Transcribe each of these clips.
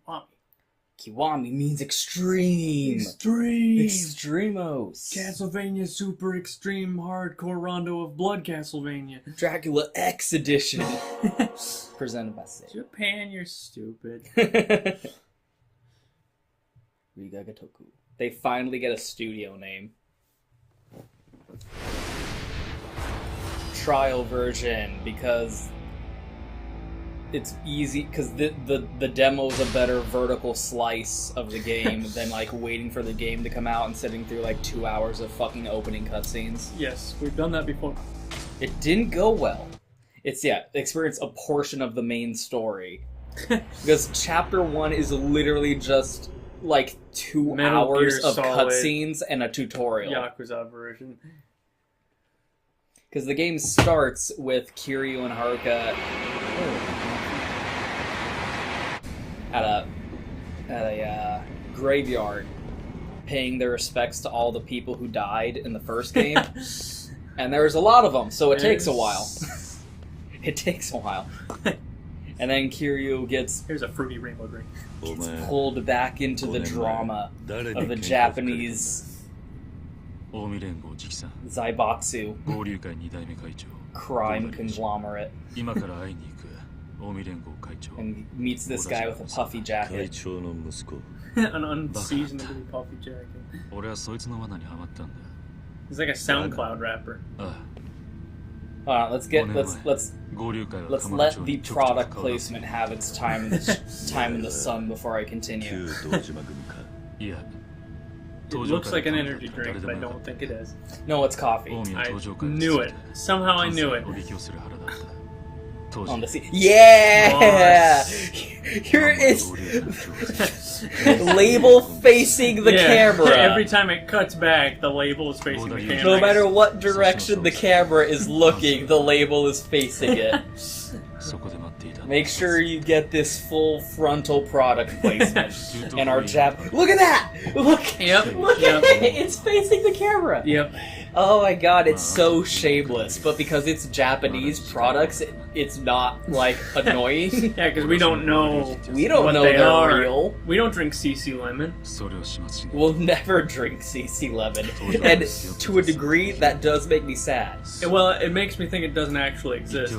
Kiwami? Kiwami means extreme. Extremos. Castlevania Super Extreme Hardcore Rondo of Blood Castlevania. Dracula X Edition. Presented by Sega. Japan, you're stupid. Rigagatoku. They finally get a studio name. Trial version, because it's easy, because the demo's a better vertical slice of the game than like waiting for the game to come out and sitting through like 2 hours of fucking opening cutscenes. Yes, we've done that before. It didn't go well. It's, experience a portion of the main story. Because chapter 1 is literally just like 2 Metal hours Gear of Solid cutscenes and a tutorial. Yakuza version. Because the game starts with Kiryu and Haruka at a graveyard paying their respects to all the people who died in the first game. And there's a lot of them, so it takes a while. It takes a while. And then Kiryu gets... Here's a fruity rainbow drink. Gets pulled back into the drama of the Japanese Zaibatsu crime conglomerate. And meets this guy with a puffy jacket. An unseasonably puffy jacket. He's like a SoundCloud rapper. Let's let the product placement have its time in the sun before I continue. It looks like an energy drink, but I don't think it is. No, it's coffee. I knew it. Somehow I knew it. On the sea. Yeah! Here is label facing the camera. Every time it cuts back, the label is facing the camera. No matter what direction the camera is looking, the label is facing it. Make sure you get this full frontal product placement. And our Look at that! Look at it! It's facing the camera! Yep. Oh my god, it's so shameless. But because it's Japanese products, it's not, like, annoying. Yeah, because we don't know what they're real. We don't drink CC Lemon. We'll never drink CC Lemon. And to a degree, that does make me sad. Well, it makes me think it doesn't actually exist.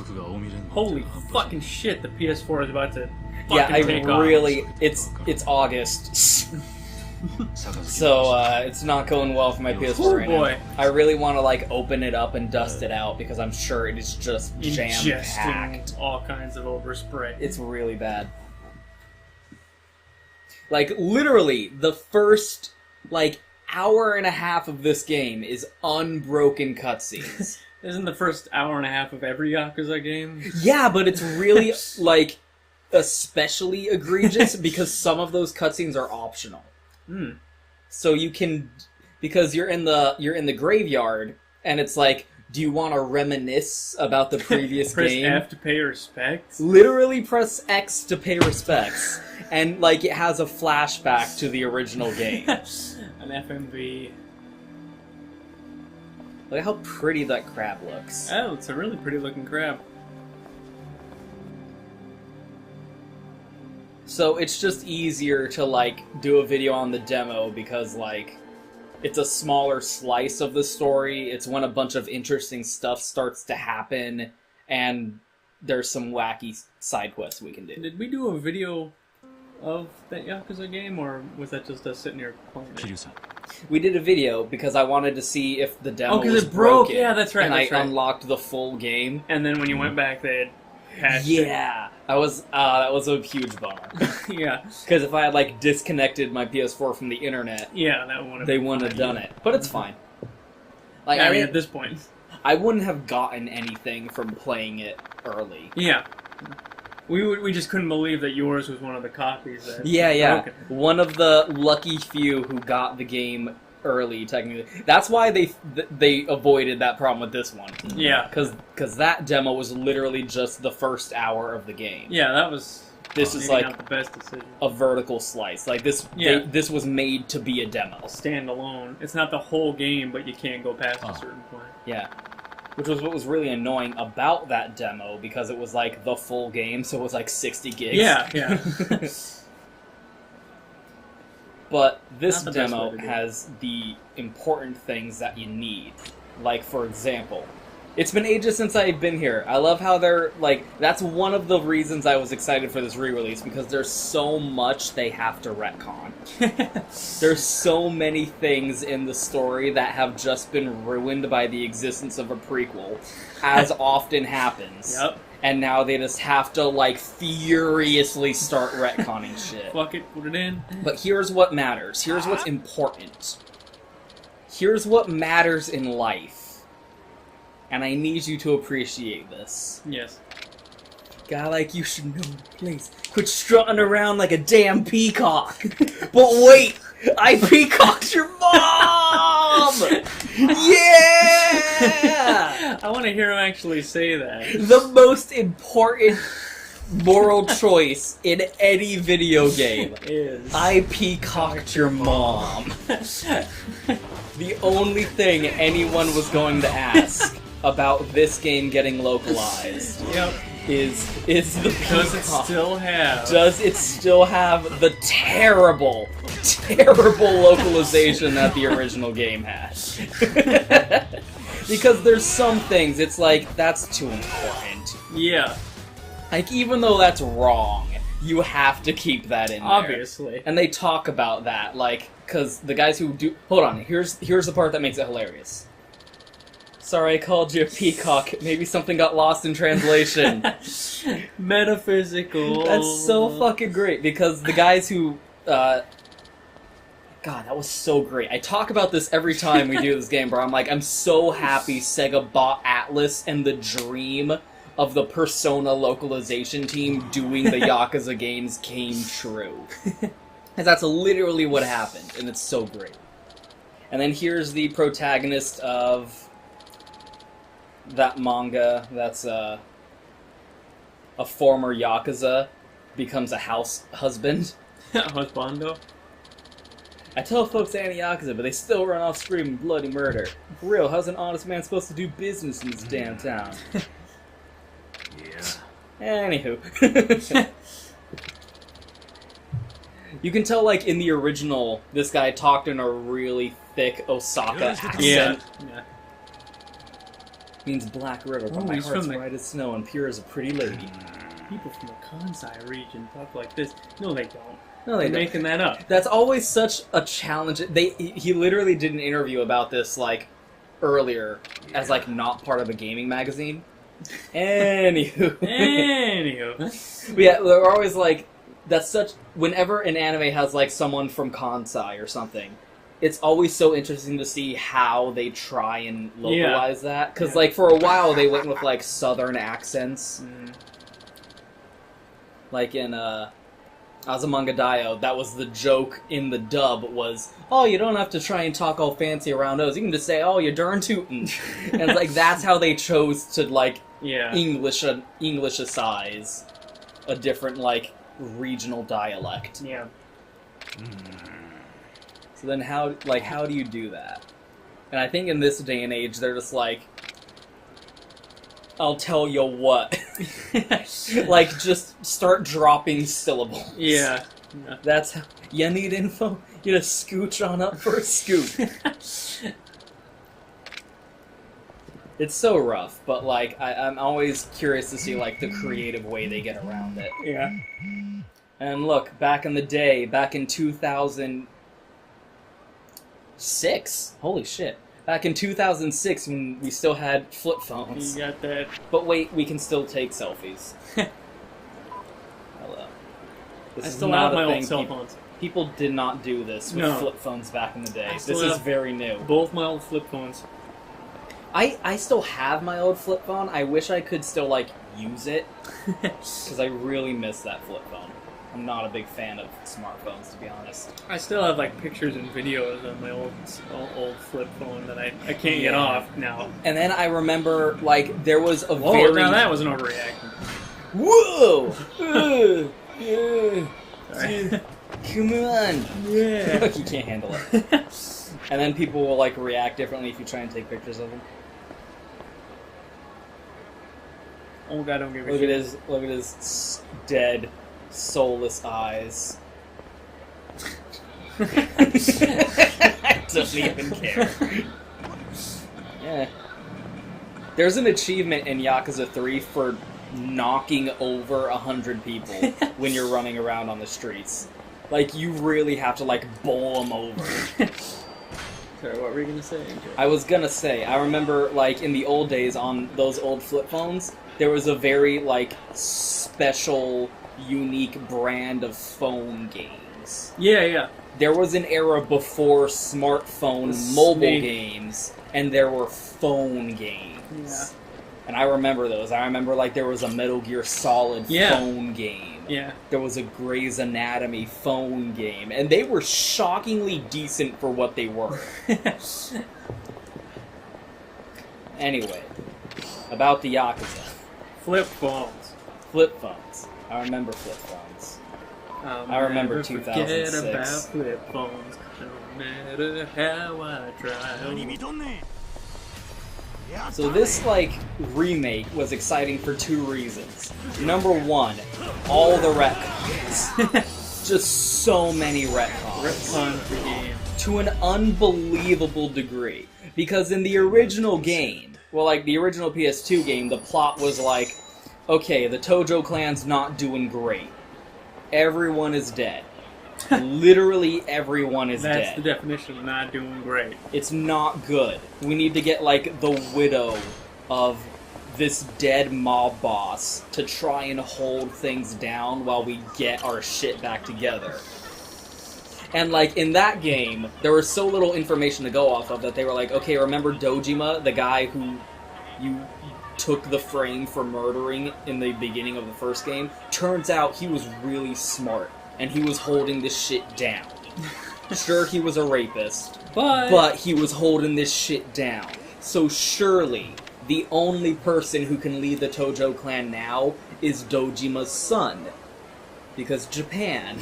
Holy fucking shit, the PS4 is about to fucking take off. It's August. So, it's not going well for my PS4 right now. I really want to, like, open it up and dust it out, because I'm sure it is just jam-packed. All kinds of overspray. It's really bad. Like, literally, the first, like, hour and a half of this game is unbroken cutscenes. Isn't the first hour and a half of every Yakuza game? Yeah, but it's really, like, especially egregious, because some of those cutscenes are optional. So you can, because you're in the graveyard, and it's like, do you want to reminisce about the previous game? Press F to pay respects? Literally press X to pay respects. And, like, it has a flashback to the original game. An FMV. Look at how pretty that crab looks. Oh, it's a really pretty looking crab. So it's just easier to, like, do a video on the demo because, like, it's a smaller slice of the story. It's when a bunch of interesting stuff starts to happen, and there's some wacky side quests we can do. Did we do a video of that Yakuza game, or was that just us sitting here playing it? We did a video because I wanted to see if the demo was it broke. broken. Yeah, that's right. And I unlocked the full game. And then when you went back, they had patched it. That was a huge bummer. Yeah. Because if I had, like, disconnected my PS4 from the internet, they wouldn't have done it. But it's fine. Like, yeah, I mean, at this point, I wouldn't have gotten anything from playing it early. Yeah. We just couldn't believe that yours was one of the copies that broken. One of the lucky few who got the game early, technically. That's why they avoided that problem with this one. Yeah. Because that demo was literally just the first hour of the game. Yeah, that was... This is like not the best decision. A vertical slice. Like this this was made to be a demo. Standalone. It's not the whole game, but you can't go past a certain point. Yeah. Which was what was really annoying about that demo, because it was like the full game, so it was like 60 gigs. Yeah, yeah. But this Not the best demo way to do it. has the important things that you need. Like, for example, it's been ages since I've been here. I love how they're, like, that's one of the reasons I was excited for this re-release, because there's so much they have to retcon. There's so many things in the story that have just been ruined by the existence of a prequel, as often happens. Yep. And now they just have to, like, furiously start retconning shit. Fuck it, put it in. But here's what matters. Here's what's important. Here's what matters in life. And I need you to appreciate this. Yes. Guy like you should know the place. Quit strutting around like a damn peacock. But wait, I peacocked your mom! Yeah! I want to hear him actually say that. The most important moral choice in any video game Is I peacocked your mom. The only thing anyone was going to ask about this game getting localized Yep. is the Does it peacock. still have? Does it still have the terrible, terrible localization that the original game had? Because there's some things, it's like, that's too important. Yeah. Like, even though that's wrong, you have to keep that in there. Obviously. And they talk about that, like, because the guys who do... Hold on, here's the part that makes it hilarious. Sorry I called you a peacock. Maybe something got lost in translation. Metaphysical. That's so fucking great, because the guys who... God, that was so great. I talk about this every time we do this game, bro. I'm like, I'm so happy Sega bought Atlas, and the dream of the Persona localization team doing the Yakuza games came true. And that's literally what happened, and it's so great. And then here's the protagonist of that manga that's a former Yakuza becomes a house husband. Husbando. I tell folks they ain't Yakuza, but they still run off screaming bloody murder. For real, how's an honest man supposed to do business in this damn town? Anywho. You can tell, like, in the original, this guy talked in a really thick Osaka accent. Yeah. Means Black River, but Oh, my he's heart's from the- white as snow and pure as a pretty lady. People from the Kansai region talk like this. No, they don't. No, they They're don't. making that up. That's always such a challenge. He literally did an interview about this, like, earlier, as, like, not part of a gaming magazine. Anywho. Anywho. But yeah, they're always like, that's such... Whenever an anime has, like, someone from Kansai or something, it's always so interesting to see how they try and localize that. Because, like, for a while they went with, like, southern accents. Mm. Like in, Azumanga Daioh, that was the joke in the dub was, oh, you don't have to try and talk all fancy around those. You can just say, oh, you darn tootin'. And it's like, that's how they chose to, like, Englishicize a different, like, regional dialect. Yeah. So then how do you do that? And I think in this day and age, they're just like, I'll tell you what. Like, just start dropping syllables. Yeah. That's how... You need info? You just scooch on up for a scoop. It's so rough, but, like, I'm always curious to see, like, the creative way they get around it. Yeah. And look, back in the day, back in 2006, holy shit. Back in 2006, when we still had flip phones. You got that. But wait, we can still take selfies. Hello. This I is still not have a my thing. old cell phones. People did not do this with No. flip phones back in the day. I This still is have very new. Both my old flip phones. I still have my old flip phone. I wish I could still, like, use it. Because I really miss that flip phone. I'm not a big fan of smartphones, to be honest. I still have, like, pictures and videos on my old flip phone that I can't get off now. And then I remember, like, there was a Whoa, very... now that was an overreaction. Whoa! Sorry. Come on! Yeah. You can't handle it. And then people will, like, react differently if you try and take pictures of them. Oh god, don't give a Look shit. at his dead, soulless eyes. I don't even care. Yeah. There's an achievement in Yakuza 3 for knocking over 100 people when you're running around on the streets. Like, you really have to, like, bowl them over. Sorry, what were you gonna say? I was gonna say, I remember, like, in the old days on those old flip phones, there was a very, like, special, unique brand of phone games. Yeah, yeah. There was an era before smartphone mobile games, and there were phone games. Yeah. And I remember those. I remember, like, there was a Metal Gear Solid phone game. Yeah. There was a Grey's Anatomy phone game. And they were shockingly decent for what they were. Anyway, about the Yakuza. Flip phones. Flip phones. I remember flip phones. I remember 2006. Forget about flip phones. No matter how I try. So this, like, remake was exciting for 2 reasons. Number 1, all the retcons. Just so many retcons. Retcons the game. To an unbelievable degree. Because in the original game, well, like, the original PS2 game, the plot was like, okay, the Tojo clan's not doing great. Everyone is dead. Literally everyone is dead. That's the definition of not doing great. It's not good. We need to get, like, the widow of this dead mob boss to try and hold things down while we get our shit back together. And, like, in that game, there was so little information to go off of that they were like, okay, remember Dojima, the guy who you took the frame for murdering in the beginning of the first game? Turns out he was really smart. And he was holding this shit down. Sure, he was a rapist, but he was holding this shit down. So surely, the only person who can lead the Tojo clan now is Dojima's son. Because Japan,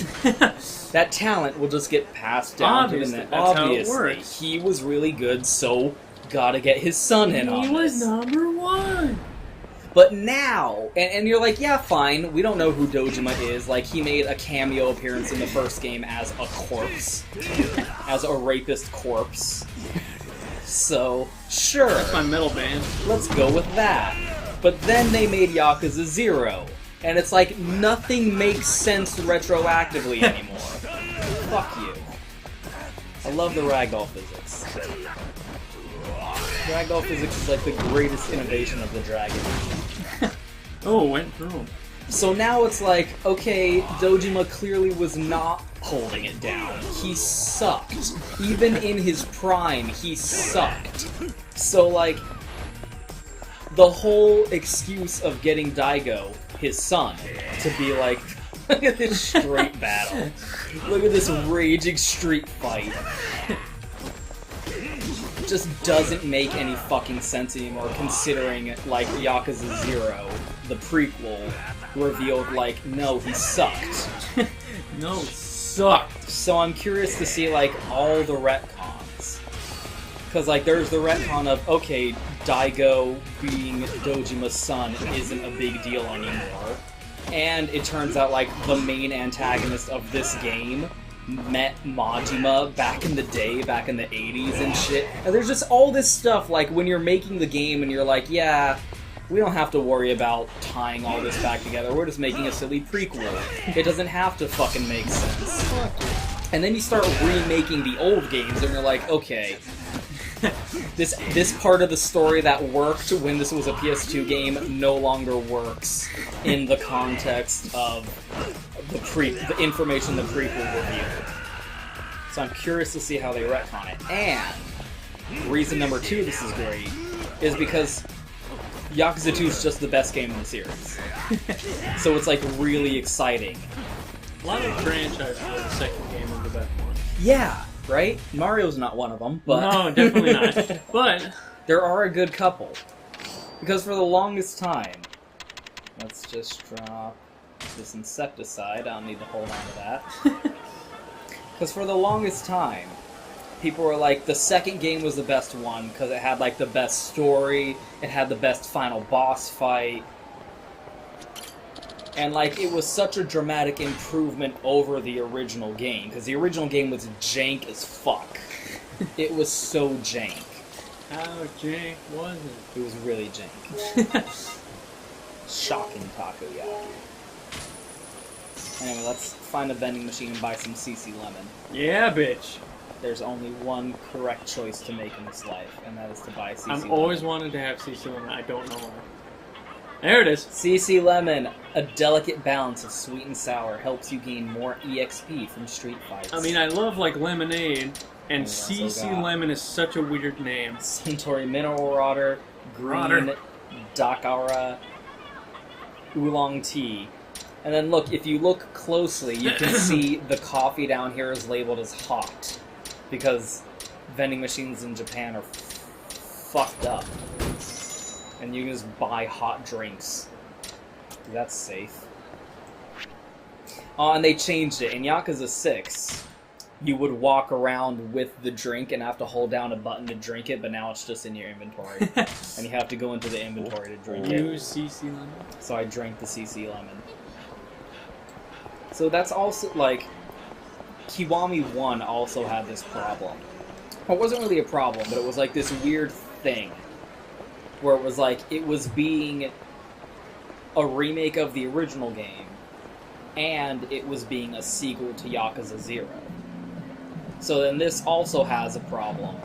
that talent will just get passed down to them. Obviously, how it works. He was really good, so gotta get his son in on this. He was number 1! But now, and you're like, yeah, fine, we don't know who Dojima is. Like, he made a cameo appearance in the first game as a corpse. As a rapist corpse. So, sure. That's my metal band. Let's go with that. But then they made Yakuza 0. And it's like, nothing makes sense retroactively anymore. Fuck you. I love the ragdoll physics. Ragdoll physics is like the greatest innovation of the Dragon Age. Oh, it went through him. So now it's like, okay, Dojima clearly was not holding it down. He sucked. Even in his prime, he sucked. So, like, the whole excuse of getting Daigo, his son, to be like, look at this street battle. Look at this raging street fight. Just doesn't make any fucking sense anymore, considering, like, Yakuza 0, the prequel, revealed, like, no, he sucked. No, he sucked. So I'm curious to see, like, all the retcons. Because, like, there's the retcon of, okay, Daigo being Dojima's son isn't a big deal anymore. And it turns out, like, the main antagonist of this game met Majima back in the day, back in the 80s and shit. And there's just all this stuff, like, when you're making the game and you're like, yeah, we don't have to worry about tying all this back together. We're just making a silly prequel. It doesn't have to fucking make sense. And then you start remaking the old games and you're like, okay, this part of the story that worked when this was a PS2 game no longer works in the context of the information the prequel revealed. So I'm curious to see how they retcon it. And reason number 2 this is great is because Yakuza 2 is just the best game in the series. So it's like really exciting. A lot of franchises where the second game is the best one. Yeah, right? Mario's not one of them, but no, definitely not. But there are a good couple. Because for the longest time, let's just drop this insecticide. I don't need to hold on to that. Because for the longest time, people were like, the second game was the best one because it had, like, the best story, it had the best final boss fight. And, like, it was such a dramatic improvement over the original game, because the original game was jank as fuck. It was so jank. How jank was it? It was really jank. Shocking takoyaki. Anyway, let's find a vending machine and buy some CC Lemon. Yeah, bitch. There's only one correct choice to make in this life, and that is to buy CC Lemon. I've always wanted to have CC Lemon. I don't know why. There it is. CC Lemon, a delicate balance of sweet and sour, helps you gain more EXP from street fights. I mean, I love, like, lemonade, and CC Lemon is such a weird name. Suntory mineral water, green Dakara, oolong tea. And then look, if you look closely, you can see the coffee down here is labeled as hot. Because vending machines in Japan are fucked up. And you can just buy hot drinks. That's safe. Oh, and they changed it. In Yakuza 6, you would walk around with the drink and have to hold down a button to drink it, but now it's just in your inventory. And you have to go into the inventory to drink it. Use CC Lemon. So I drank the CC Lemon. So that's also, like, Kiwami 1 also had this problem. Well, it wasn't really a problem, but it was like this weird thing. Where it was like, it was being a remake of the original game, and it was being a sequel to Yakuza 0. So then this also has a problem,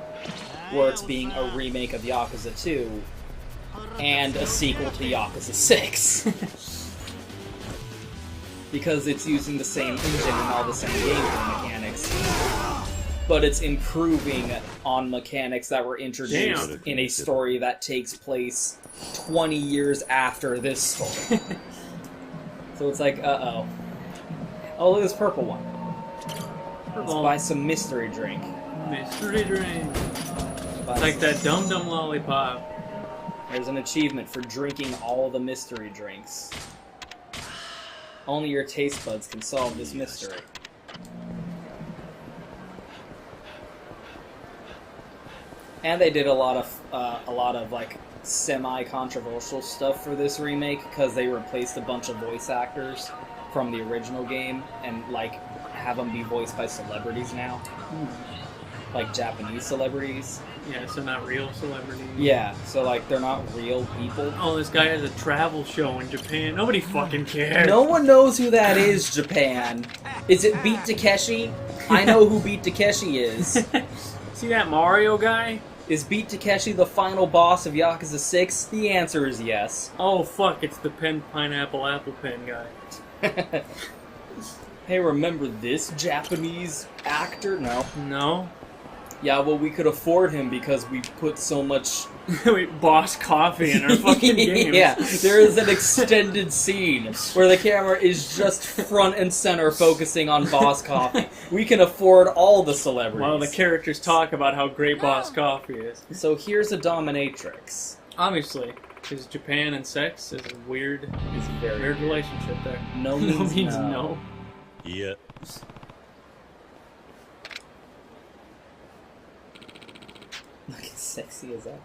where it's being a remake of Yakuza 2, and a sequel to Yakuza 6. Because it's using the same engine and all the same gameplay mechanics. But it's improving on mechanics that were introduced in a story that takes place 20 years after this story. So it's like, uh-oh. Oh, look at this purple one. Let's buy some mystery drink. Mystery drink. It's like that dum-dum lollipop. There's an achievement for drinking all the mystery drinks. Only your taste buds can solve this mystery. And they did a lot of like semi-controversial stuff for this remake because they replaced a bunch of voice actors from the original game and like have them be voiced by celebrities now, like Japanese celebrities. Yeah, so not real celebrities. Yeah, so like they're not real people. Oh, this guy has a travel show in Japan. Nobody fucking cares. No one knows who that is, Japan. Is it Beat Takeshi? I know who Beat Takeshi is. See that Mario guy? Is Beat Takeshi the final boss of Yakuza 6? The answer is yes. Oh fuck, it's the pineapple apple pen guy. Hey, remember this Japanese actor? No. No? Yeah, well, we could afford him because we put so much... Boss coffee in our fucking games. Yeah, there is an extended scene where the camera is just front and center focusing on Boss Coffee. We can afford all the celebrities. While the characters talk about how great Boss Coffee is. So here's a dominatrix. Obviously, because Japan and sex is a weird relationship there. No means no. Yeah. Look as sexy as that.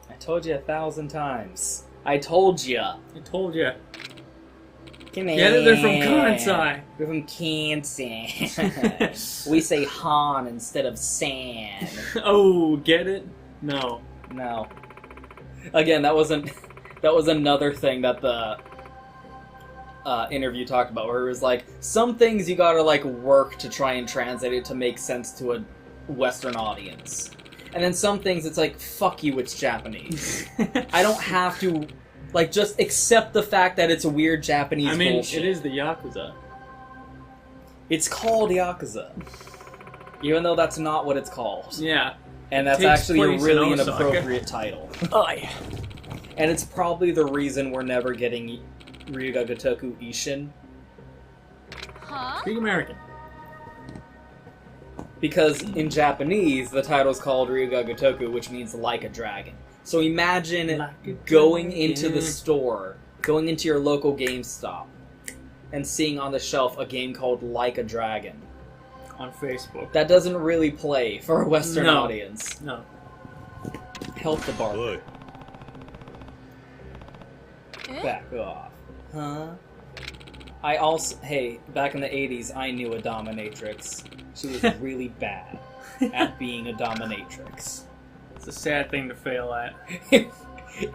I told you 1,000 times. I told ya. I told ya. Come here. Get it? They're from Kansai. They're from Kansai. We say Han instead of San. Oh, get it? No. No. Again, that was another thing that the interview talked about, where it was like, some things you gotta like work to try and translate it to make sense to a Western audience. And then some things it's like, fuck you, it's Japanese. I don't have to, like, just accept the fact that it's a weird Japanese bullshit. It is the Yakuza. It's called Yakuza. Even though that's not what it's called. Yeah. And that's actually a really inappropriate title. Oh, yeah. And it's probably the reason we're never getting Ryuga Gotoku Ishin. Huh? Speak American. Because in Japanese, the title's called Ryuga Gotoku, which means like a dragon. So imagine going into the store, going into your local GameStop, and seeing on the shelf a game called Like a Dragon. On Facebook. That doesn't really play for a Western audience. No. Help the barber. Back off. Huh? I also... Hey, back in the 80s, I knew a dominatrix. She was really bad at being a dominatrix. It's a sad thing to fail at.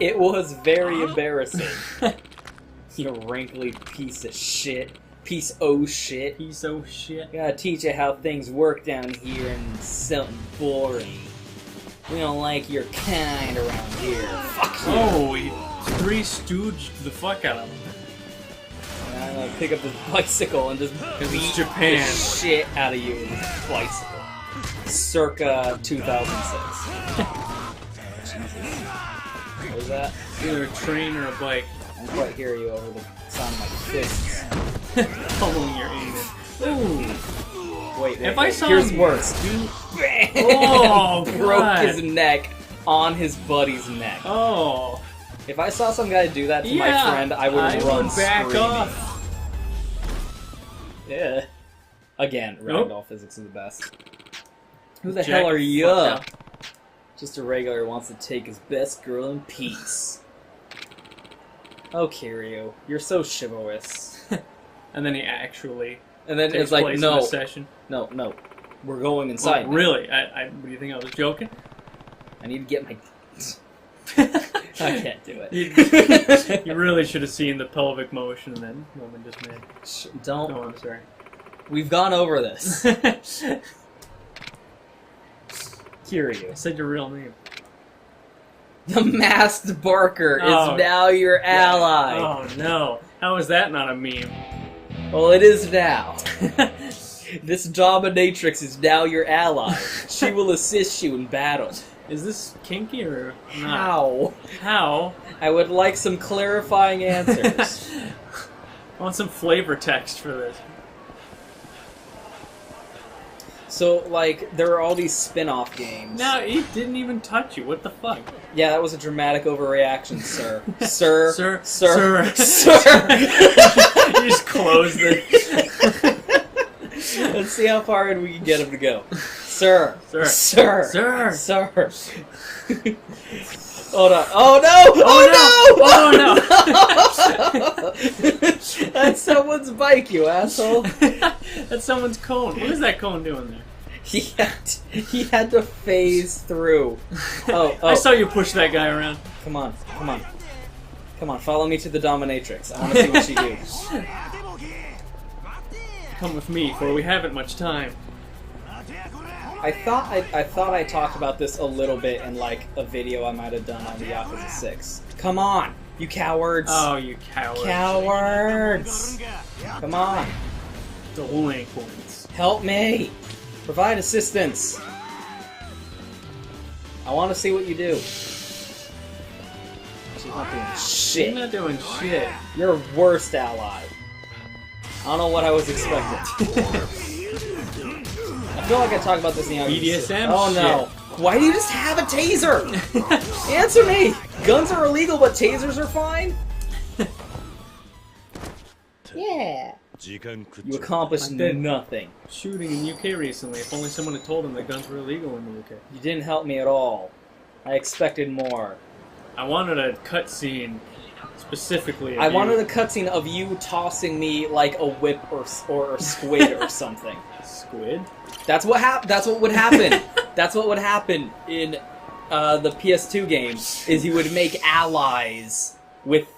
It was very embarrassing. You wrinkly piece of shit. Piece o' shit. Piece of shit. Gotta teach you how things work down here and something boring. We don't like your kind around here. Fuck you. Oh, he three-stooged the fuck out of him. And I'm gonna pick up this bicycle and just beat it's Japan. the shit out of you with this bicycle. Circa 2006. Jesus. What was that? Either a train or a bike. I can quite hear you over the sound of my fists. Pummeling your anus. Ooh. Wait, if I saw here's him, worse. Oh, broke God. his neck on his buddy's neck. Oh. If I saw some guy do that to my friend, I would run back screaming. off. Yeah. Again, ragdoll physics is the best. Who the Jack hell are you? up. Just a regular who wants to take his best girl in peace. Oh, Kiryu, you're so chivalrous. And then he actually And then takes it's like, place in no, a session. no, we're going inside. Oh, really? What do you think I was joking? I need to get my... I can't do it. You really should have seen the pelvic motion that woman just made. Don't. No, I'm sorry. We've gone over this. Kiryu. I said your real name. The masked barker is now your ally. Oh no. How is that not a meme? Well, it is now. This dominatrix is now your ally. She will assist you in battle. Is this kinky or not? How? How? I would like some clarifying answers. I want some flavor text for this. So, like, there are all these spin-off games. No, he didn't even touch you. What the fuck? Yeah, that was a dramatic overreaction, sir. Sir. Sir. Sir. Sir. Sir. You just closed it. Let's see how far in we can get him to go. Sir. Sir. Sir. Sir. Sir. Hold on. Oh no! Oh no! Oh no! That's someone's bike, you asshole. That's someone's cone. What is that cone doing there? He had to phase through. Oh. I saw you push that guy around. Come on. Follow me to the dominatrix. I want to see what she do. Come with me, for we haven't much time. I thought I talked about this a little bit in like a video I might have done on the Yakuza 6. Come on, you cowards! Oh, you cowards! Cowards! Come on, Delinquents. help me! Provide assistance. I want to see what you do. She's not doing shit. She's not doing shit. You're a worst ally. I don't know what I was expecting. I feel like I talk about this in the BDSM Oh no. Why do you just have a taser? Answer me! Guns are illegal, but tasers are fine? Yeah. You accomplished nothing. Shooting in UK recently. If only someone had told him that guns were illegal in the UK. You didn't help me at all. I expected more. I wanted a cutscene specifically. I wanted a cutscene of you tossing me like a whip or a squid or something. Squid? That's what would happen. That's what would happen in the PS2 game. Is you would make allies with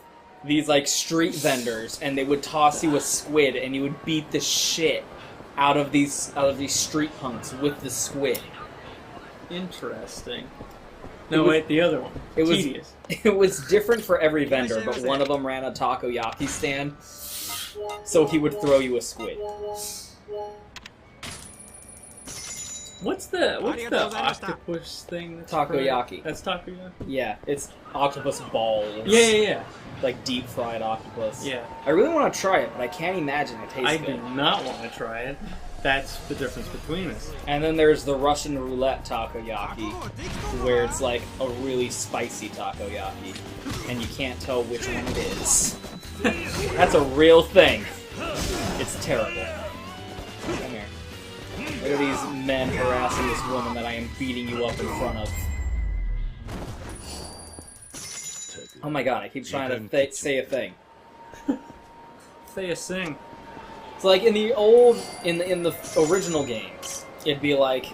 these like street vendors, and they would toss you a squid, and you would beat the shit out of these street punks with the squid. Interesting. No, wait, the other one. Tedious. It was different for every vendor, but one of them ran a takoyaki stand, so he would throw you a squid. What's the octopus thing? That's Takoyaki. That's takoyaki? Yeah, it's octopus balls. Yeah. Like deep fried octopus. Yeah. I really want to try it, but I can't imagine it tastes good. I do not want to try it. That's the difference between us. And then there's the Russian roulette takoyaki, where it's like a really spicy takoyaki, and you can't tell which one it is. That's a real thing. It's terrible. Come here. Look at these men harassing this woman that I am beating you up in front of. Oh my god, I keep trying to say a thing. Say a sing. It's like in the original games, it'd be like,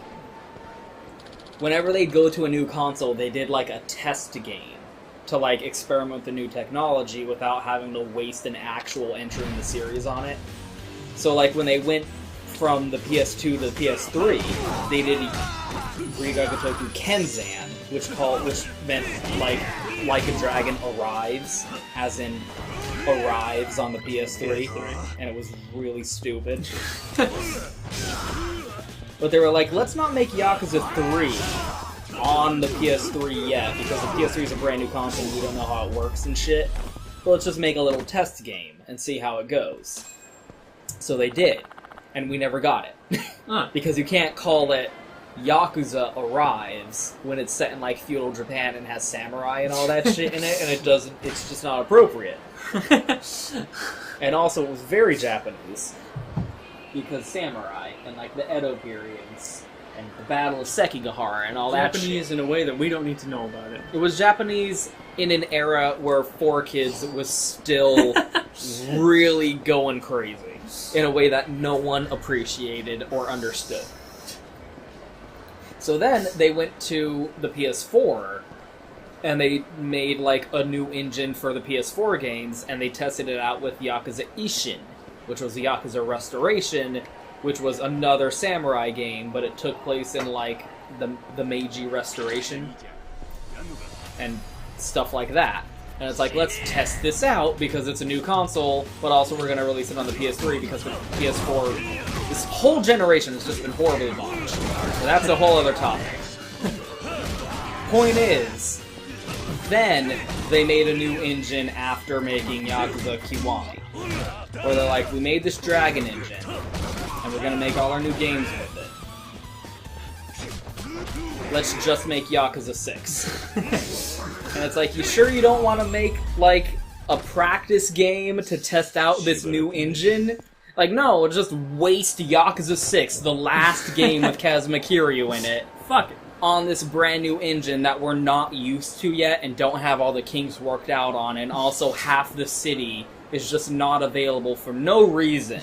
whenever they'd go to a new console, they did like a test game to like experiment with the new technology without having to waste an actual entry in the series on it. So like when they went from the PS2 to the PS3, they did Rigagotoku Kenzan, which meant like a dragon arrives, as in arrives on the PS3, and it was really stupid. But they were like, let's not make Yakuza 3 on the PS3 yet, because the PS3 is a brand new console and we don't know how it works and shit. But let's just make a little test game and see how it goes. So they did, and we never got it. Because you can't call it Yakuza Arrives when it's set in like feudal Japan and has samurai and all that shit in it, and it's just not appropriate. And also it was very Japanese, because samurai and like the Edo periods and the Battle of Sekigahara and all that shit. Japanese in a way that we don't need to know about it. It was Japanese in an era where 4Kids was still really going crazy in a way that no one appreciated or understood. So then they went to the PS4, and they made like a new engine for the PS4 games, and they tested it out with Yakuza Ishin, which was the Yakuza Restoration, which was another samurai game, but it took place in like the Meiji Restoration and stuff like that. And it's like, let's test this out because it's a new console, but also we're going to release it on the PS3 because the PS4, this whole generation has just been horribly botched. So that's a whole other topic. Point is, then they made a new engine after making Yakuza Kiwami, where they're like, we made this dragon engine, and we're going to make all our new games with it. Let's just make Yakuza 6. And it's like, you sure you don't want to make, like, a practice game to test out this new engine? Like, no, just waste Yakuza 6, the last game with Kazuma Kiryu in it. Fuck it. On this brand new engine that we're not used to yet and don't have all the kinks worked out on, and also half the city is just not available for no reason.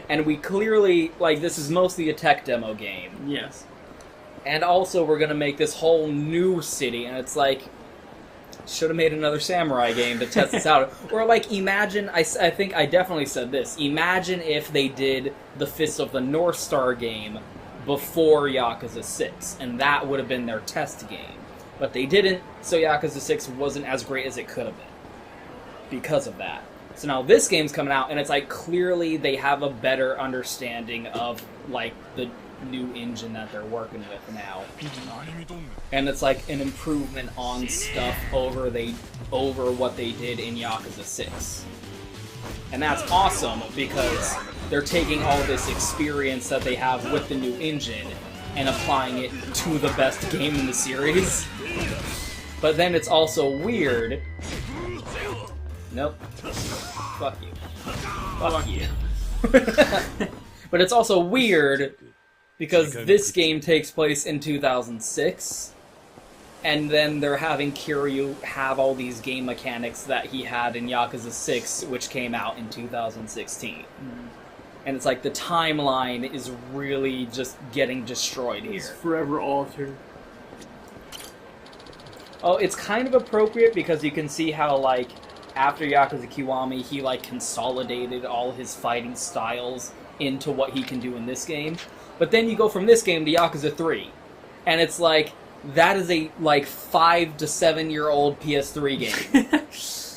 And we clearly, like, this is mostly a tech demo game. Yes. And also we're gonna make this whole new city, and it's like, should have made another samurai game to test this out. Or like, imagine, I think I definitely said this, imagine if they did the Fist of the North Star game before Yakuza 6, and that would have been their test game. But they didn't, so Yakuza 6 wasn't as great as it could have been because of that. So now this game's coming out, and it's like, clearly they have a better understanding of, like, the new engine that they're working with now. And it's like an improvement on stuff over what they did in Yakuza 6. And that's awesome, because they're taking all this experience that they have with the new engine and applying it to the best game in the series. But then it's also weird. Nope. Fuck you. Fuck you. But it's also weird because this game takes place in 2006, and then they're having Kiryu have all these game mechanics that he had in Yakuza 6, which came out in 2016. And it's like the timeline is really just getting destroyed here. It's forever altered. Oh, it's kind of appropriate because you can see how, like, after Yakuza Kiwami, he, like, consolidated all his fighting styles into what he can do in this game. But then you go from this game to Yakuza 3, and it's like, that is a, like, 5 to 7 year old PS3 game.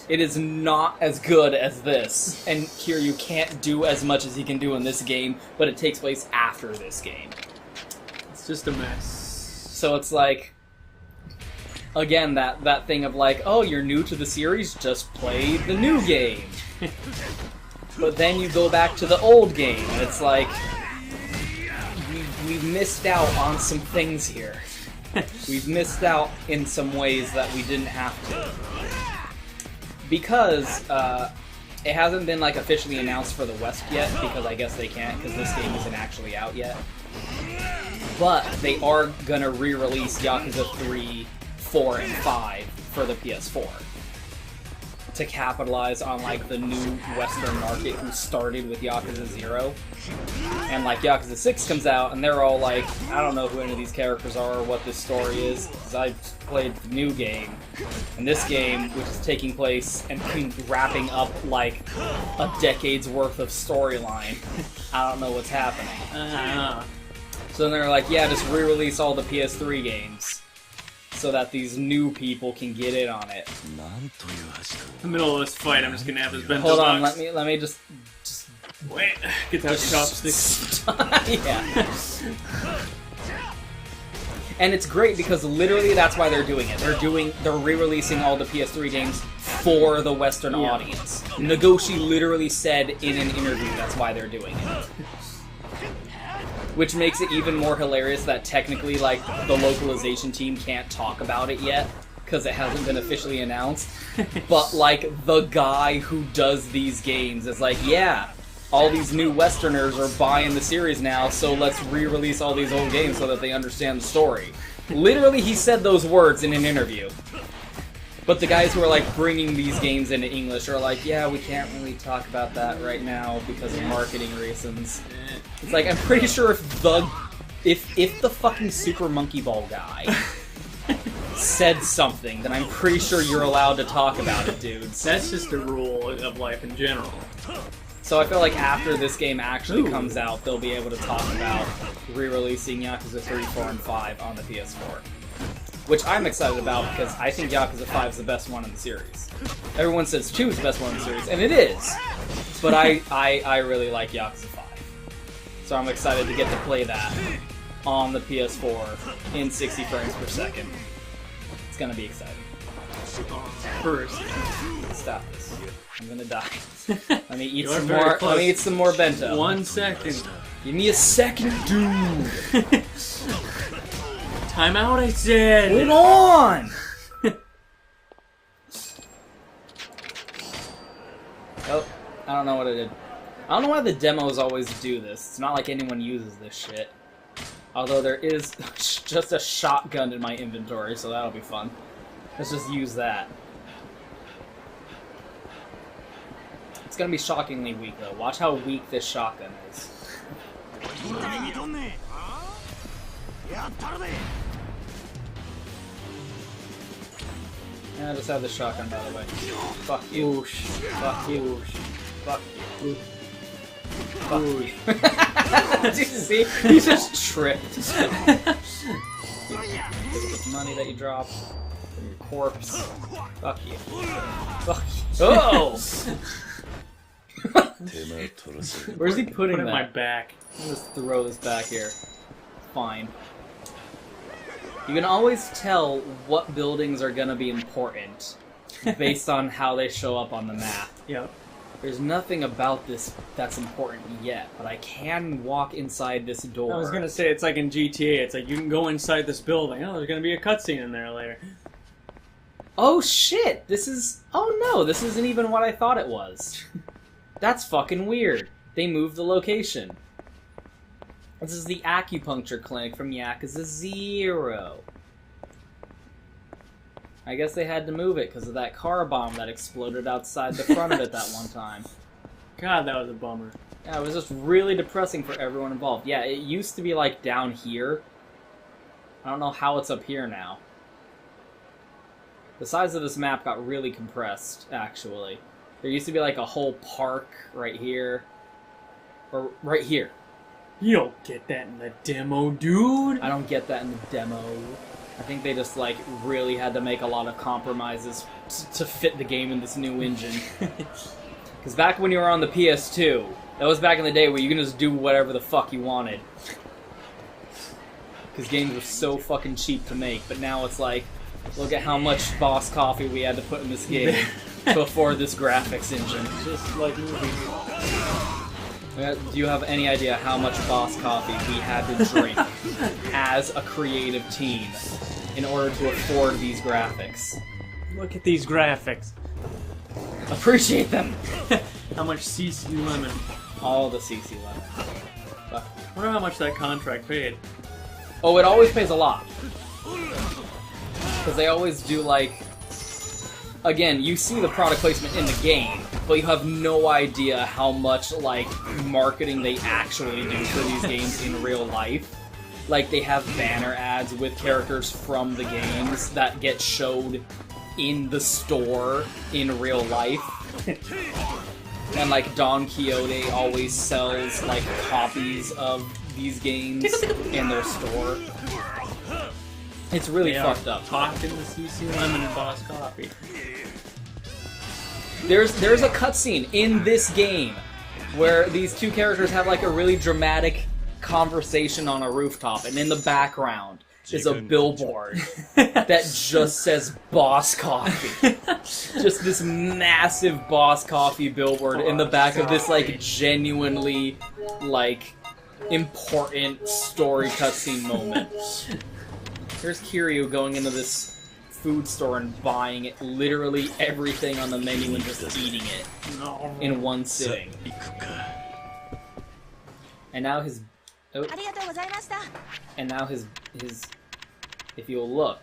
It is not as good as this, and Kiryu can't do as much as he can do in this game, but it takes place after this game. It's just a mess. So it's like, again, that thing of like, oh, you're new to the series, just play the new game. But then you go back to the old game, and it's like, we've missed out on some things here. We've missed out in some ways that we didn't have to. Because it hasn't been, like, officially announced for the West yet, because I guess they can't, because this game isn't actually out yet. But they are gonna re-release Yakuza 3, 4, and 5 for the PS4. to capitalize on like the new Western market who started with Yakuza 0. And like Yakuza 6 comes out and they're all like, I don't know who any of these characters are or what this story is, because I played the new game. And this game, which is taking place and wrapping up like a decade's worth of storyline, I don't know what's happening. So then they're like, yeah, just re-release all the PS3 games so that these new people can get in on it. In the middle of this fight, I'm just gonna have this bento Hold on, box. let me just wait. Get out chopsticks. Yeah. And it's great because literally that's why they're doing it. They're re-releasing all the PS3 games for the Western audience. Nagoshi literally said in an interview that's why they're doing it. Which makes it even more hilarious that technically, like, the localization team can't talk about it yet, because it hasn't been officially announced. But, like, the guy who does these games is like, yeah, all these new Westerners are buying the series now, so let's re-release all these old games so that they understand the story. Literally, he said those words in an interview. But the guys who are, like, bringing these games into English are like, yeah, we can't really talk about that right now because of marketing reasons. It's like, I'm pretty sure if the fucking Super Monkey Ball guy said something, then I'm pretty sure you're allowed to talk about it, dudes. That's just a rule of life in general. So I feel like after this game actually comes out, they'll be able to talk about re-releasing Yakuza 3, 4, and 5 on the PS4. Which I'm excited about because I think Yakuza 5 is the best one in the series. Everyone says 2 is the best one in the series, and it is. But I really like Yakuza 5. So I'm excited to get to play that on the PS4 in 60 frames per second. It's gonna be exciting. First. Stop this. I'm gonna die. Let me eat some more. Let me eat some more bento. 1 second. Give me a second, dude. Time out, I said! Hold on! Oh, I don't know what I did. I don't know why the demos always do this. It's not like anyone uses this shit. Although there is just a shotgun in my inventory, so that'll be fun. Let's just use that. It's gonna be shockingly weak, though. Watch how weak this shotgun is. Yeah, I just have the shotgun, by the way. Fuck you. Oosh. Fuck you. Oosh. Fuck you. Fuck Oosh. you. Did you see? He just tripped. Money that you drop from your corpse. Fuck you. Fuck you. Oh! Where's he putting Put it that? in my back. I'll just throw this back here. Fine. You can always tell what buildings are gonna be important based on how they show up on the map. Yep. There's nothing about this that's important yet, but I can walk inside this door. I was gonna say, it's like in GTA, it's like you can go inside this building. Oh, there's gonna be a cutscene in there later. Oh shit! This is... Oh no, this isn't even what I thought it was. That's fucking weird. They moved the location. This is the acupuncture clinic from Yakuza 0. I guess they had to move it because of that car bomb that exploded outside the front of it that one time. God, that was a bummer. Yeah, it was just really depressing for everyone involved. Yeah, it used to be like down here. I don't know how it's up here now. The size of this map got really compressed, actually. There used to be like a whole park right here. Or right here. You don't get that in the demo, dude! I don't get that in the demo. I think they just, like, really had to make a lot of compromises to fit the game in this new engine. Because back when you were on the PS2, that was back in the day where you can just do whatever the fuck you wanted. Because games were so fucking cheap to make, but now it's like, look at how much boss coffee we had to put in this game to afford this graphics engine. Just like movies. Do you have any idea how much boss coffee we had to drink as a creative team in order to afford these graphics? Look at these graphics. Appreciate them! How much CC lemon? All the CC lemon. I wonder how much that contract paid. Oh, it always pays a lot. Because they always do, like... again, you see the product placement in the game, but you have no idea how much, like, marketing they actually do for these games in real life. Like, they have banner ads with characters from the games that get showed in the store in real life. And, like, Don Quixote always sells, like, copies of these games in their store. It's really fucked up. Talking to CC Lemon and Boss Coffee. There's a cutscene in this game where these two characters have, like, a really dramatic conversation on a rooftop, and in the background is a billboard that just says Boss Coffee. Just this massive Boss Coffee billboard in the back of this, like, genuinely, like, important story cutscene moment. Here's Kiryu going into this food store and buying literally everything on the menu and just eating it in one sitting. And now his... Oh. And now his... If you look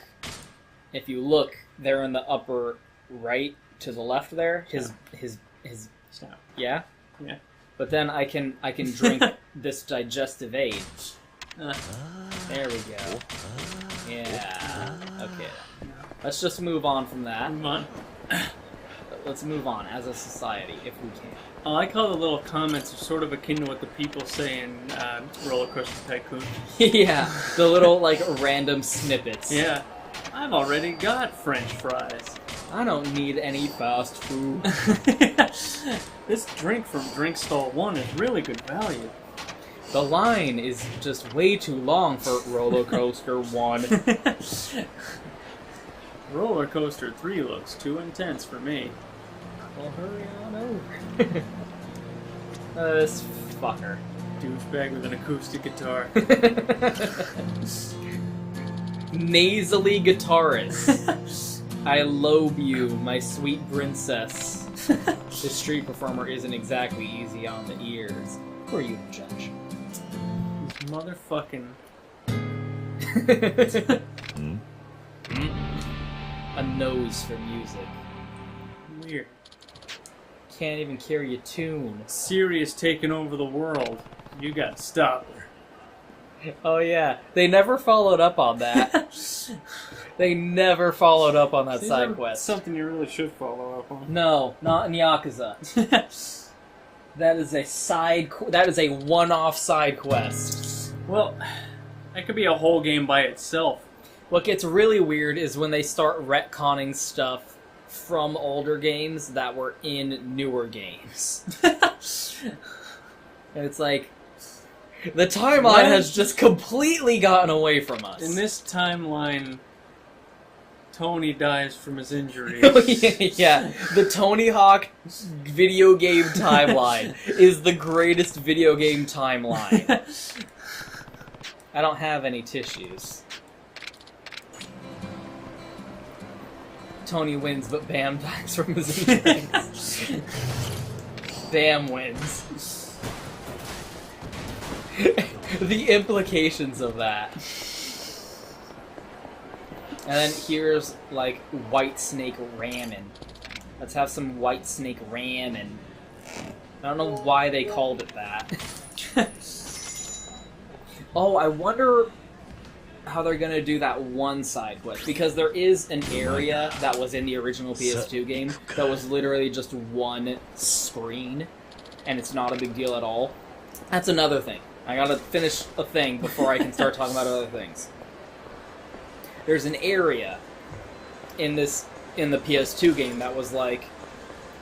there in the upper right to the left there, his Stop. Yeah? Yeah. But then I can drink this digestive aid. There we go. Yeah. Okay. Let's just move on from that. Move on. Let's move on as a society, if we can. I like how the little comments are sort of akin to what the people say in Roller Coaster Tycoon. Yeah, the little, like, random snippets. Yeah. I've already got French fries. I don't need any fast food. This drink from Drink Stall 1 is really good value. The line is just way too long for Roller Coaster 1. Roller Coaster 3 looks too intense for me. Well, hurry on over. This fucker. Douchebag with an acoustic guitar. Nasally guitarist. I lobe you, my sweet princess. This street performer isn't exactly easy on the ears. Who are you to judge? This motherfucking... A nose for music. Weird. Can't even carry a tune. Sirius taking over the world. You gotta stop her. Oh yeah, they never followed up on that. They never followed up on that side quest. Something you really should follow up on. No, not in Yakuza. That is a that is a one-off side quest. Well, that could be a whole game by itself. What gets really weird is when they start retconning stuff from older games that were in newer games. And it's like, the timeline has just completely gotten away from us. In this timeline, Tony dies from his injuries. Yeah, the Tony Hawk video game timeline is the greatest video game timeline. I don't have any tissues. Tony wins, but Bam dies from his injuries. Bam wins. The implications of that. And then here's, like, White Snake Ramen. Let's have some White Snake Ramen. I don't know why they called it that. Oh, I wonder how they're gonna do that one side quest, because there is an area that was in the original PS2 game that was literally just one screen, and it's not a big deal at all. That's another thing. I gotta finish a thing before I can start talking about other things. There's an area in the PS2 game that was like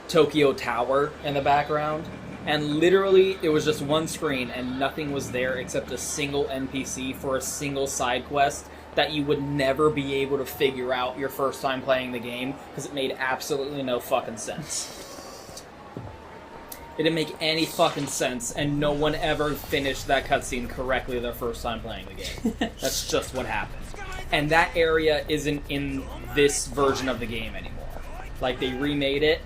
Tokyo Tower in the background, and literally it was just one screen and nothing was there except a single NPC for a single side quest that you would never be able to figure out your first time playing the game because it made absolutely no fucking sense. It didn't make any fucking sense, and no one ever finished that cutscene correctly their first time playing the game. That's just what happened. And that area isn't in this version of the game anymore. Like, they remade it,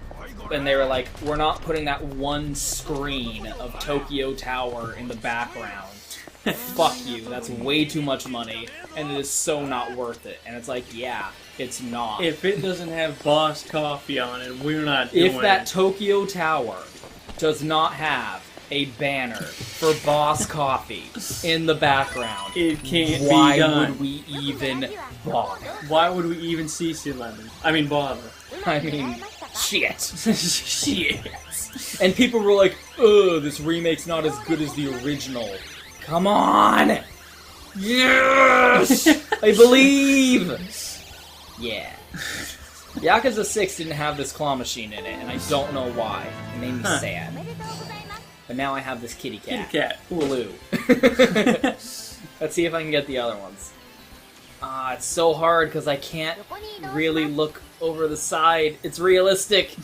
and they were like, we're not putting that one screen of Tokyo Tower in the background fuck you, that's way too much money, and it is so not worth it. And it's like, yeah, it's not. If it doesn't have Boss Coffee on it, we're not doing it. If that Tokyo Tower does not have a banner for Boss Coffee in the background, it can't be done. Why would we even bother? Why would we even CC Lemon? I mean, bother. I mean, shit. Shit. And people were like, ugh, this remake's not as good as the original. Come on! Yes! I believe! Yeah. Yakuza 6 didn't have this claw machine in it, and I don't know why. It made me sad. But now I have this kitty cat. Kitty cat. Blue. Let's see if I can get the other ones. It's so hard because I can't really look over the side. It's realistic.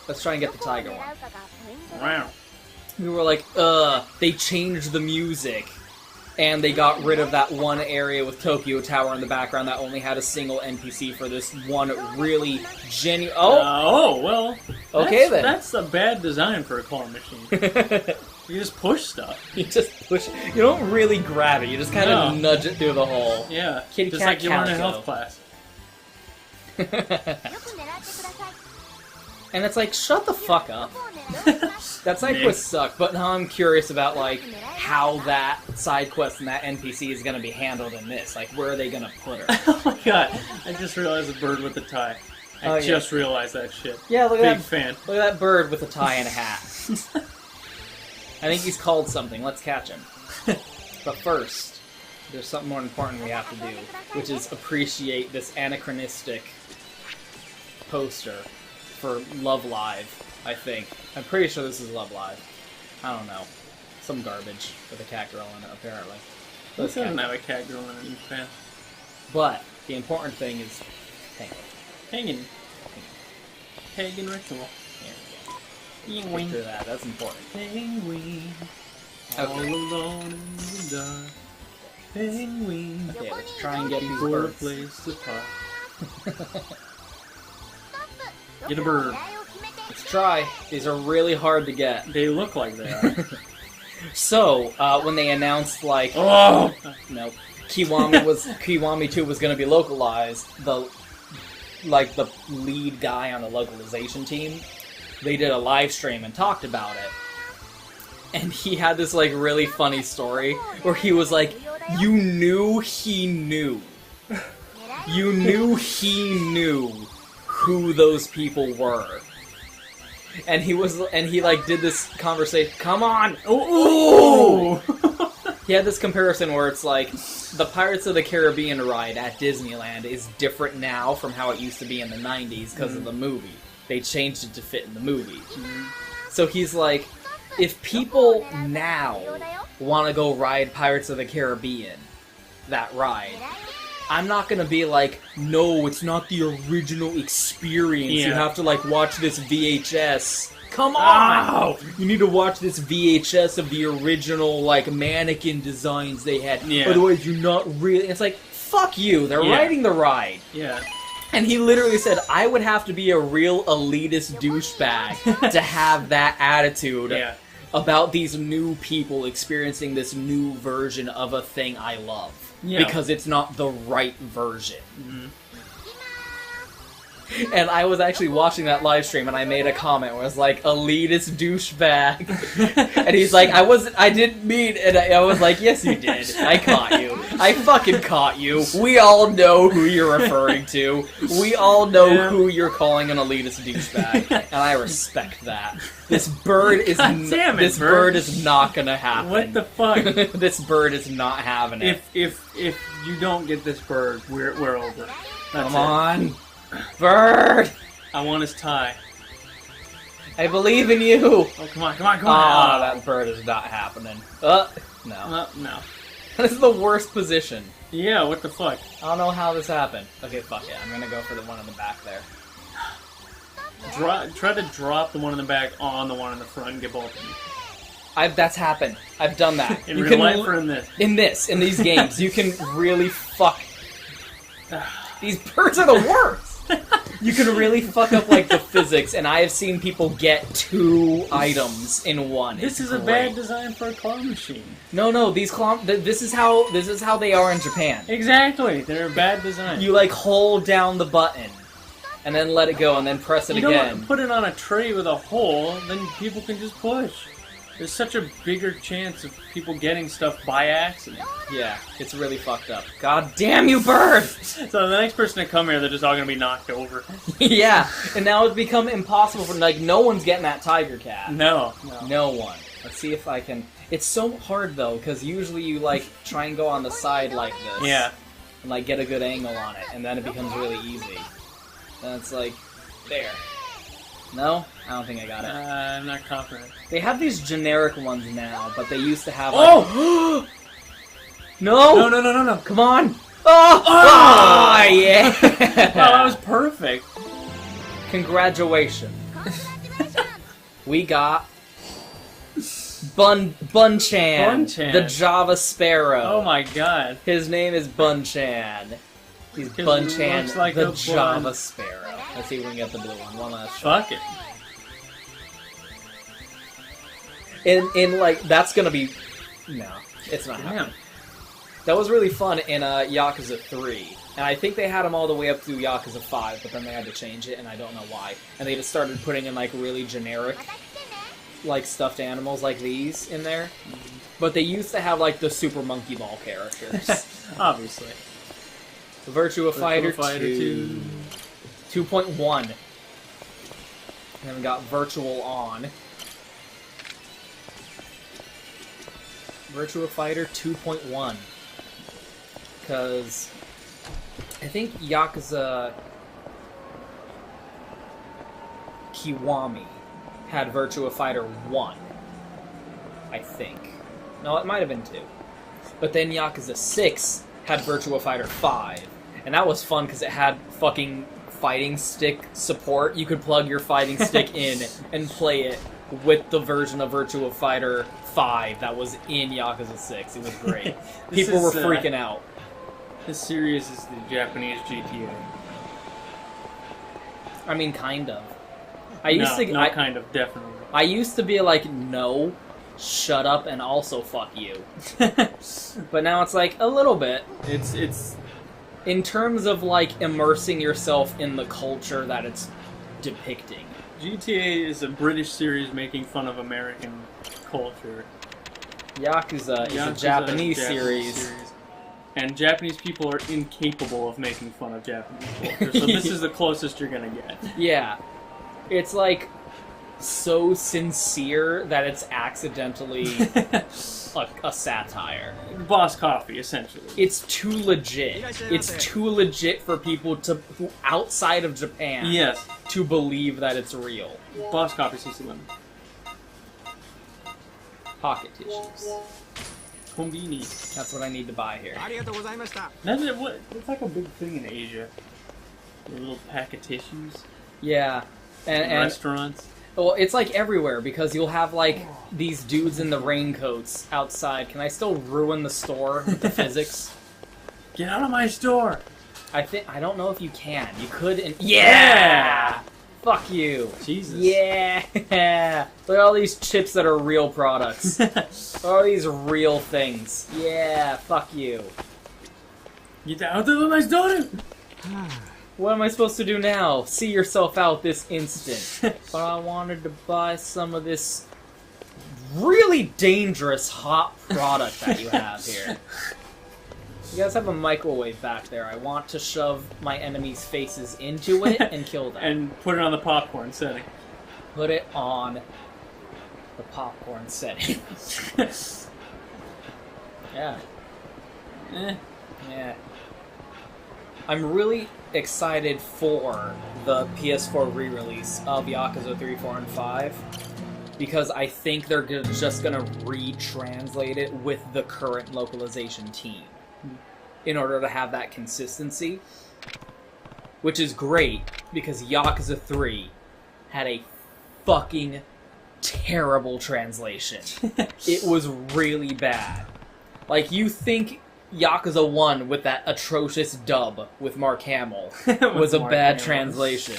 Let's try and get the tiger one. Wow. We were like, they changed the music. And they got rid of that one area with Tokyo Tower in the background that only had a single NPC for this one really genuine... Oh! Well... Okay, then. That's a bad design for a claw machine. You just push stuff. You just push... You don't really grab it. You just kind of nudge it through the hole. Yeah. Kitty just cat like you learn in Calico. health class. And it's like, shut the fuck up. That side quest sucked, but now I'm curious about, like, how that side quest and that NPC is gonna be handled in this. Like, where are they gonna put her? Oh my god, I just realized a bird with a tie. I just realized that shit. Yeah, look at Big fan. Look at that bird with a tie and a hat. I think he's called something. Let's catch him. But first, there's something more important we have to do, which is appreciate this anachronistic poster for Love Live, I think. I'm pretty sure this is Love Live. I don't know. Some garbage with a cat girl in it, apparently. This doesn't have a cat girl in it, in Japan. But the important thing is Hanging. Pagan ritual. Penguin. After that, that's important. Penguin. Okay. All alone in the dark. Penguin. Okay, let's try and get these For a birds. place to park. Get a bird. Let's try. These are really hard to get. They look like they are. So, when they announced, like, Oh! no, Kiwami 2 was going to be localized, the lead guy on the localization team, they did a live stream and talked about it. And he had this, like, really funny story where he was like, you knew he knew. You knew he knew who those people were. And he like did this conversation. Come on! Ooh! He had this comparison where it's like the Pirates of the Caribbean ride at Disneyland is different now from how it used to be in the 90s because of the movie. They changed it to fit in the movie. So he's like, if people now want to go ride Pirates of the Caribbean, that ride, I'm not gonna be like, no, it's not the original experience. Yeah. You have to, like, watch this VHS. Come on! Ow! You need to watch this VHS of the original, like, mannequin designs they had. Yeah. Otherwise, you're not really... It's like, fuck you, they're riding the ride. Yeah. And he literally said, I would have to be a real elitist douchebag to have that attitude about these new people experiencing this new version of a thing I love. Yeah. Because it's not the right version. Mm-hmm. And I was actually watching that live stream and I made a comment where I was like, elitist douchebag. And he's like, I didn't mean, and I was like, yes you did. I caught you. I fucking caught you. We all know who you're referring to. We all know who you're calling an elitist douchebag. And I respect that. This bird is bird is not gonna happen. What the fuck? This bird is not having it. If you don't get this bird, we're over. Come on. Bird! I want his tie. I believe in you! Oh, come on. Ah, that bird is not happening. No. No. This is the worst position. Yeah, what the fuck? I don't know how this happened. Okay, fuck it. I'm gonna go for the one in the back there. Try to drop the one in the back on the one in the front and get both of them. That's happened. I've done that. In real life or in this? In these games, you can really fuck. These birds are the worst! You can really fuck up like the physics, and I have seen people get 2 items in one. This is a bad design for a claw machine. No, these claw. This is how they are in Japan. Exactly, they're a bad design. You like hold down the button, and then let it go, and then press it you again. Don't put it on a tray with a hole, then people can just push. There's such a bigger chance of people getting stuff by accident. Yeah, it's really fucked up. God damn you, bird! So the next person to come here, they're just all gonna be knocked over. Yeah, and now it's become impossible for, like, no one's getting that tiger cat. No. No one. Let's see if I can... It's so hard, though, because usually you, like, try and go on the side like this. Yeah. And, like, get a good angle on it, and then it becomes really easy. And it's like, there. No? I don't think I got it. I'm not confident. They have these generic ones now, but they used to have, like... Oh! No! No. Come on! Oh, yeah! Wow, that was perfect. Congratulations. We got... Bun-chan, the Java Sparrow. Oh my god. His name is Bun-chan. He's Bun-chan, like the Java Sparrow. Let's see if we can get the blue one. One last shot. Fuck it. In like, that's gonna be... No, it's not happening. That was really fun in Yakuza 3. And I think they had them all the way up to Yakuza 5, but then they had to change it, and I don't know why. And they just started putting in, like, really generic, like, stuffed animals like these in there. But they used to have, like, the Super Monkey Ball characters. Obviously. Virtua Fighter 2. 2.1. And then we got Virtual On. Virtua Fighter 2.1. Because I think Yakuza Kiwami had Virtua Fighter 1. I think. No, it might have been 2. But then Yakuza 6 had Virtua Fighter 5. And that was fun because it had fucking fighting stick support. You could plug your fighting stick in and play it with the version of Virtua Fighter 5 that was in Yakuza 6. It was great. People were freaking out. This series is the Japanese GTA. I mean, kind of. Definitely. I used to be like, no, shut up and also fuck you. But now it's like, a little bit. It's in terms of, like, immersing yourself in the culture that it's depicting. GTA is a British series making fun of American culture. Yakuza is a Japanese series. And Japanese people are incapable of making fun of Japanese culture, so this is the closest you're gonna get. Yeah. It's, like, so sincere that it's accidentally a satire. Boss Coffee, essentially. It's too legit. It's too legit for people who outside of Japan yes. to believe that it's real. Boss Coffee, CC Lemon. Pocket tissues. Konbini. That's what I need to buy here. It's like a big thing in Asia. A little pack of tissues. Yeah. And restaurants. Well, it's like everywhere because you'll have like these dudes in the raincoats outside. Can I still ruin the store with the physics? Get out of my store! I don't know if you can. You could and yeah! Fuck you. Jesus. Yeah! Look at all these chips that are real products. All these real things. Yeah, fuck you. Get out of my store! What am I supposed to do now? See yourself out this instant. But I wanted to buy some of this really dangerous hot product that you have here. You guys have a microwave back there. I want to shove my enemies' faces into it and kill them. And put it on the popcorn setting. Put it on the popcorn setting. Yeah. Yeah. I'm really excited for the PS4 re-release of Yakuza 3, 4, and 5 because I think they're just going to retranslate it with the current localization team in order to have that consistency, which is great because Yakuza 3 had a fucking terrible translation. It was really bad. Like, you think Yakuza 1 with that atrocious dub with Mark Hamill was a bad translation.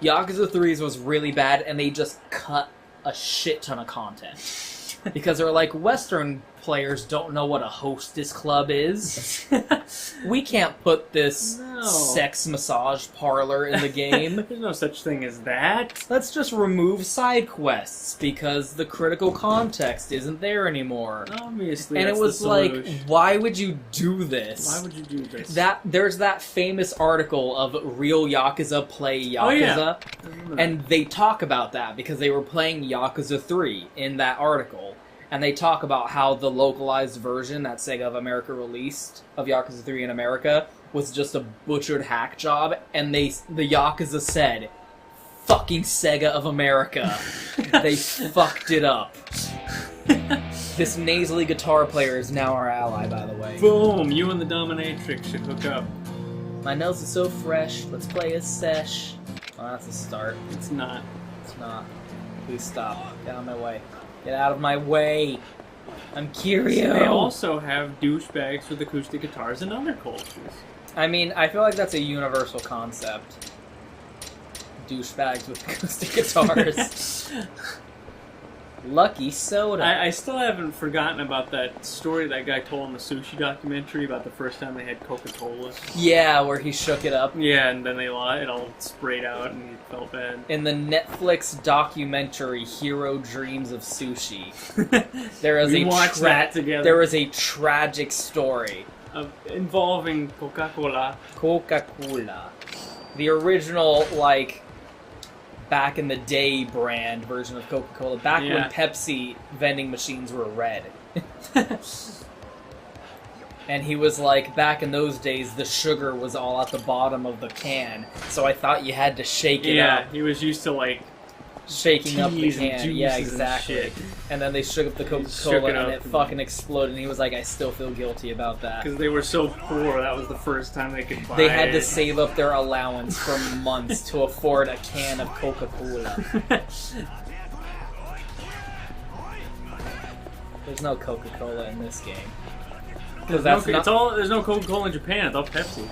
Yakuza 3's was really bad, and they just cut a shit ton of content. Because they're like, Western players don't know what a hostess club is. We can't put this sex massage parlor in the game. There's no such thing as that. Let's just remove side quests because the critical context isn't there anymore. Obviously, and that's it was the like, solution. why would you do this? Why would you do this? There's that famous article of real Yakuza play Yakuza, Oh, yeah. and they talk about that because they were playing Yakuza 3 in that article. And they talk about how the localized version that Sega of America released of Yakuza 3 in America was just a butchered hack job, and the Yakuza said, "Fucking Sega of America, they fucked it up." This nasally guitar player is now our ally, by the way. Boom! You and the dominatrix should hook up. My nose is so fresh. Let's play a sesh. Oh, that's a start. It's not. It's not. Please stop. Get out of my way. Get out of my way. I'm curious. They also have douchebags with acoustic guitars in other cultures. I mean, I feel like that's a universal concept. Douchebags with acoustic guitars. Lucky soda. I still haven't forgotten about that story that guy told in the sushi documentary about the first time they had Coca-Cola. Yeah, where he shook it up. Yeah, and then it all sprayed out and he felt bad. In the Netflix documentary Hero Dreams of Sushi, there is there is a tragic story involving Coca-Cola. Coca-Cola. The original, like, back in the day brand version of Coca-Cola, back when Pepsi vending machines were red. And he was like, back in those days, the sugar was all at the bottom of the can, so I thought you had to shake it up. Yeah, he was used to, like, shaking up the can. Yeah, juices exactly. And then they shook up the Coca-Cola and it fucking exploded, and he was like, I still feel guilty about that. Because they were so poor, that was the first time they could buy They had to save up their allowance for months to afford a can of Coca-Cola. There's no Coca-Cola in this game. There's no Coca-Cola in Japan, it's all Pepsi.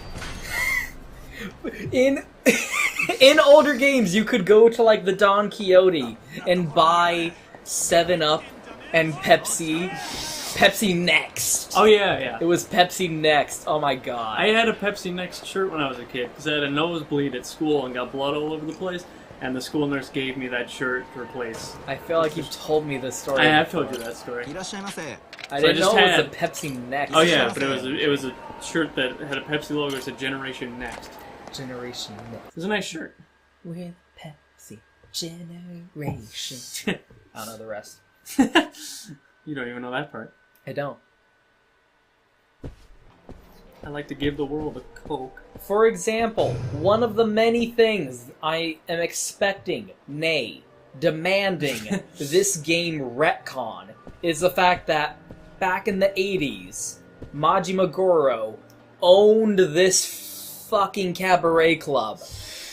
In older games, you could go to, like, the Don Quixote and buy 7-Up and Pepsi. Pepsi Next. Oh, yeah. It was Pepsi Next. Oh, my God. I had a Pepsi Next shirt when I was a kid, because I had a nosebleed at school and got blood all over the place, and the school nurse gave me that shirt to replace. I feel like you've told me this story I have told you that story. I didn't know it was a Pepsi Next. Oh, yeah, but it was a shirt that had a Pepsi logo. It said Generation Next. Generation Next. It was a nice shirt. With Pepsi Generation. I don't know the rest. You don't even know that part. I don't. I like to give the world a Coke. For example, one of the many things I am expecting, nay, demanding this game retcon is the fact that back in the 80s, Majima Goro owned this fucking cabaret club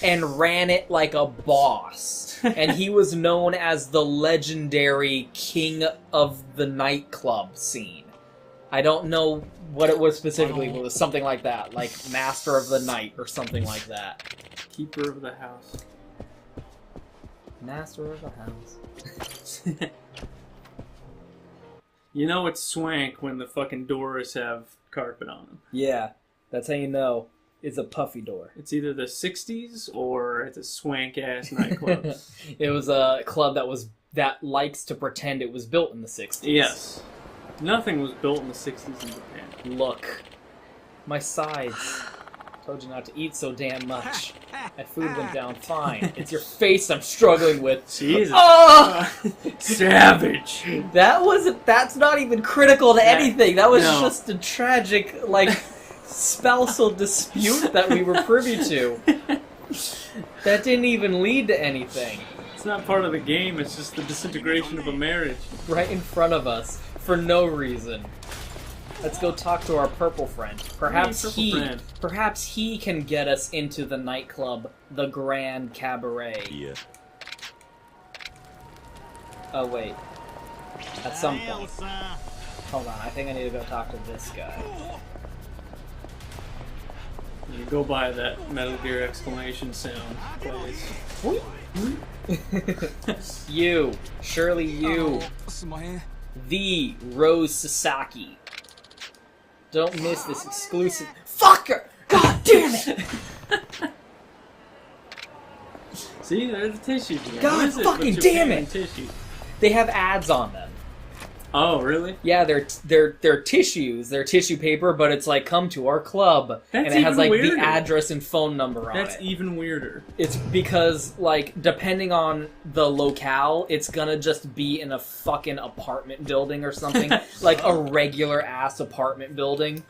and ran it like a boss. And he was known as the legendary king of the nightclub scene. I don't know what it was specifically, but it was something like that. Like Master of the Night or something like that. Keeper of the house. Master of the house. You know it's swank when the fucking doors have carpet on them. Yeah, that's how you know it's a puffy door. It's either the 60s or it's a swank-ass nightclub. It was a club that likes to pretend it was built in the 60s. Yes. Nothing was built in the 60s in Japan. Look. My sides. Told you not to eat so damn much. My food went down fine. It's your face I'm struggling with. Jesus. Oh! Savage. That's not even critical to anything. That was just a tragic, like, spousal dispute that we were privy to. That didn't even lead to anything. It's not part of the game, it's just the disintegration of a marriage. Right in front of us, for no reason. Let's go talk to our purple friend. Perhaps he can get us into the nightclub, the Grand Cabaret. Yeah. Oh wait. At some point. Hold on, I think I need to go talk to this guy. You go by that Metal Gear exclamation sound, please. You, surely you, the Rose Sasaki. Don't miss this exclusive. Fucker! God damn it! See, there's the tissues again. God What is it fucking with damn Japan it! Tissues? They have ads on them. Oh, really? Yeah, they're tissues. They're tissue paper, but it's like, come to our club. That's and it has even like weirder. the address and phone number on That's it. even weirder. It's because, like, depending on the locale, it's gonna just be in a fucking apartment building or something. Like a regular ass apartment building.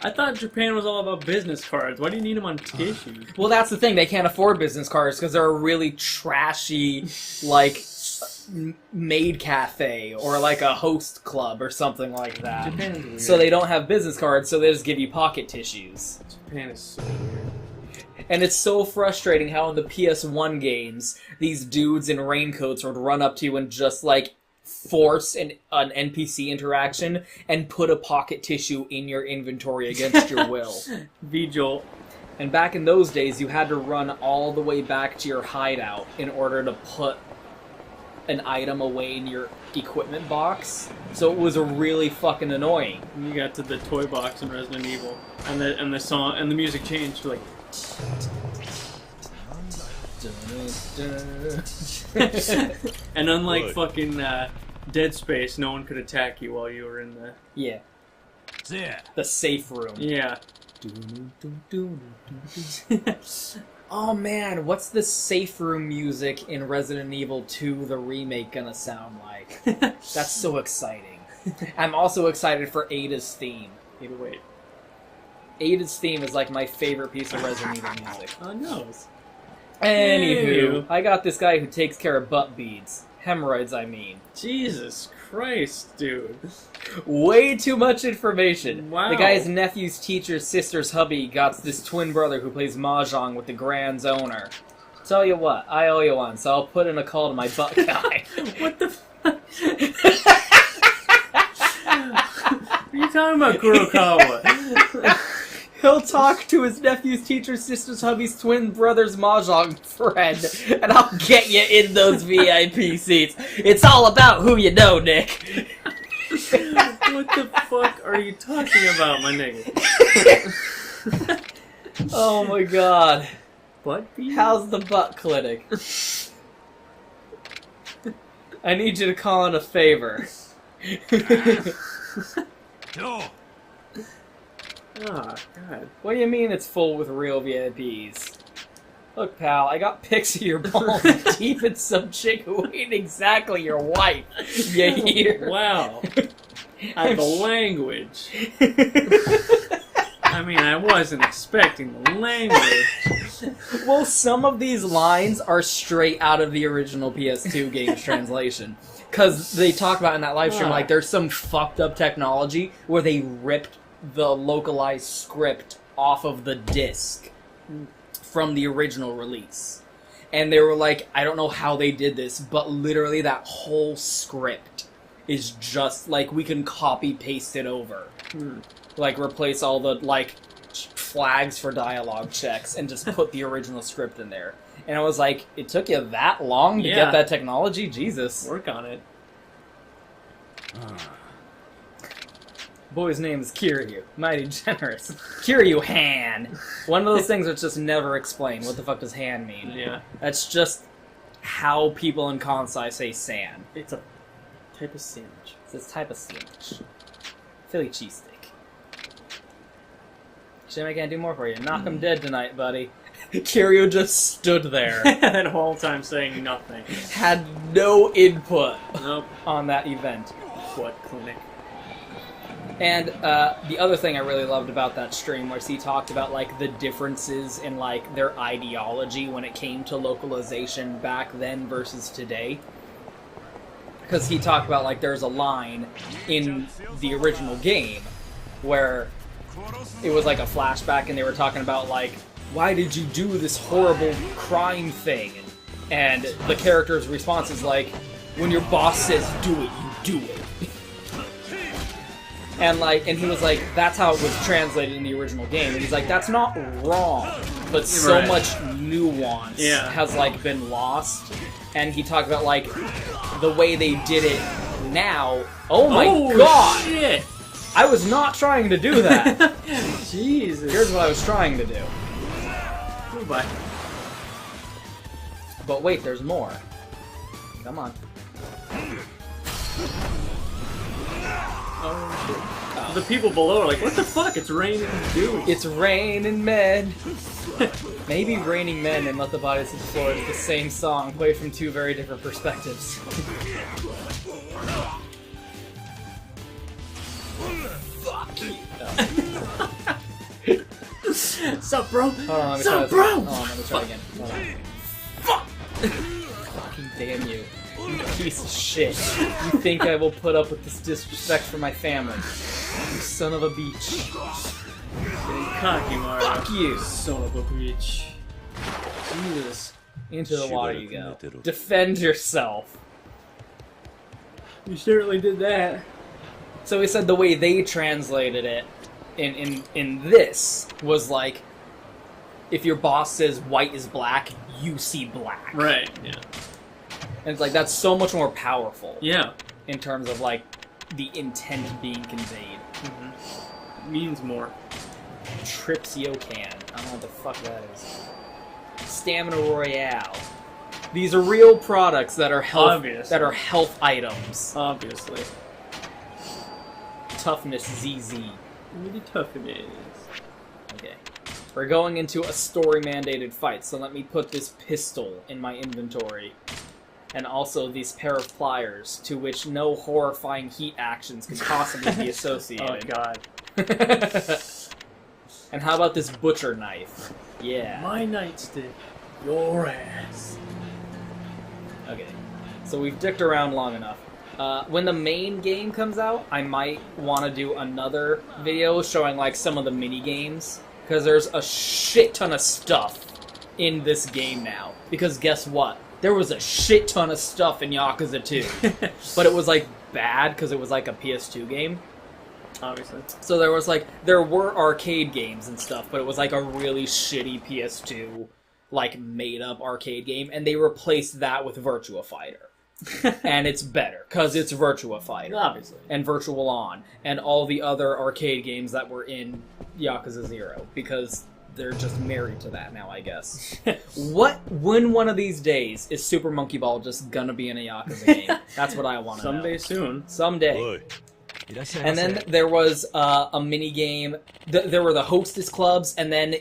I thought Japan was all about business cards. Why do you need them on tissues? Well, that's the thing. They can't afford business cards because they're a really trashy, like, maid cafe or like a host club or something like that. Japan's weird. So they don't have business cards, so they just give you pocket tissues. Japan is so weird. And it's so frustrating how in the PS1 games, these dudes in raincoats would run up to you and just, like, force an NPC interaction and put a pocket tissue in your inventory against your will. V-Jolt. And back in those days, you had to run all the way back to your hideout in order to put an item away in your equipment box. So it was really fucking annoying. You got to the toy box in Resident Evil, and the song and the music changed to like. And unlike fucking Dead Space, no one could attack you while you were in the. Yeah. The safe room. Yeah. Oh man, what's the safe room music in Resident Evil 2, the remake, gonna sound like? That's so exciting. I'm also excited for Ada's theme. Wait. Ada's theme is like my favorite piece of Resident Evil music. Oh no. Anywho, I got this guy who takes care of butt beads. Hemorrhoids, I mean. Jesus Christ, dude. Way too much information. Wow. The guy's nephew's teacher's sister's hubby got this twin brother who plays mahjong with the Grand's owner. Tell you what, I owe you one, so I'll put in a call to my butt guy. What the fuck? What are you talking about, Kurokawa? He'll talk to his nephew's teacher's sister's hubby's twin brother's mahjong friend, and I'll get you in those VIP seats. It's all about who you know, Nick. What the fuck are you talking about, my nigga? Oh my god. Butt beat? How's the butt clinic? I need you to call in a favor. Oh, God. What do you mean it's full with real VIPs? Look, pal, I got pics of your balls deep in some chick who ain't exactly your wife. You hear? Wow. The language. I mean, I wasn't expecting the language. Well, some of these lines are straight out of the original PS2 game's translation. Because they talk about in that live stream, like, there's some fucked up technology where they ripped the localized script off of the disc from the original release. And they were like, I don't know how they did this, but literally that whole script is just, like, we can copy-paste it over. Like, replace all the, like, flags for dialogue checks and just put the original script in there. And I was like, it took you that long to get that technology? Jesus. Work on it. Boy's name is Kiryu. Mighty generous. Kiryu Han. One of those things that's just never explained. What the fuck does Han mean? Yeah. That's just how people in Kansai say san. It's a type of sandwich. It's this type of sandwich. Philly cheesesteak. Shame I can't do more for you. Knock him dead tonight, buddy. Kiryu just stood there. That whole time saying nothing. Had no input Nope. on that event. What clinic? And the other thing I really loved about that stream was he talked about, like, the differences in, like, their ideology when it came to localization back then versus today. Because he talked about, like, there's a line in the original game where it was, like, a flashback and they were talking about, like, why did you do this horrible crime thing? And the character's response is like, when your boss says do it, you do it. And he was like, that's how it was translated in the original game. And he's like, that's not wrong, but so much nuance has like been lost. And he talked about like the way they did it now. Oh my god! Shit. I was not trying to do that. Jesus. Here's what I was trying to do. Goodbye. But wait, there's more. Come on. Oh shit. The people below are like, what the fuck? It's raining dudes. It's raining men. Maybe Raining Men and Let the Bodies Hit the Floor is the same song, played from two very different perspectives. Fuck you. Sup, bro? Hold on, let me Sup, try bro? Hold on, let me try again. Hold on. Fuck! Fucking damn you. You piece of shit. You think I will put up with this disrespect for my family? You son of a beach. Cocky, Mario. Fuck you! Son of a bitch. Jesus. Into the water you go. Defend yourself. You certainly did that. So he said the way they translated it in this was like, if your boss says white is black, you see black. Right, yeah. And it's like, that's so much more powerful. Yeah. In terms of like, the intent being conveyed. Mm-hmm. Means more. Tripsio can. I don't know what the fuck that is. Stamina Royale. These are real products that are health items. Obviously. Toughness ZZ. Really tough it is. Okay. We're going into a story-mandated fight, so let me put this pistol in my inventory. And also these pair of pliers, to which no horrifying heat actions could possibly be associated. Oh god. And how about this butcher knife? Yeah. My nightstick. Your ass. Okay. So we've dicked around long enough. When the main game comes out, I might want to do another video showing like some of the mini games, because there's a shit ton of stuff in this game now. Because guess what? There was a shit ton of stuff in Yakuza 2. But it was like bad because it was like a PS2 game. Obviously. So there were arcade games and stuff, but it was like a really shitty PS2 like made up arcade game, and they replaced that with Virtua Fighter. And it's better, because it's Virtua Fighter. Obviously. And Virtual On, and all the other arcade games that were in Yakuza 0, because they're just married to that now, I guess. When one of these days is Super Monkey Ball just gonna be in a Yakuza game? That's what I want to know. Someday soon. Someday. And then there was a mini game. There were the hostess clubs, and then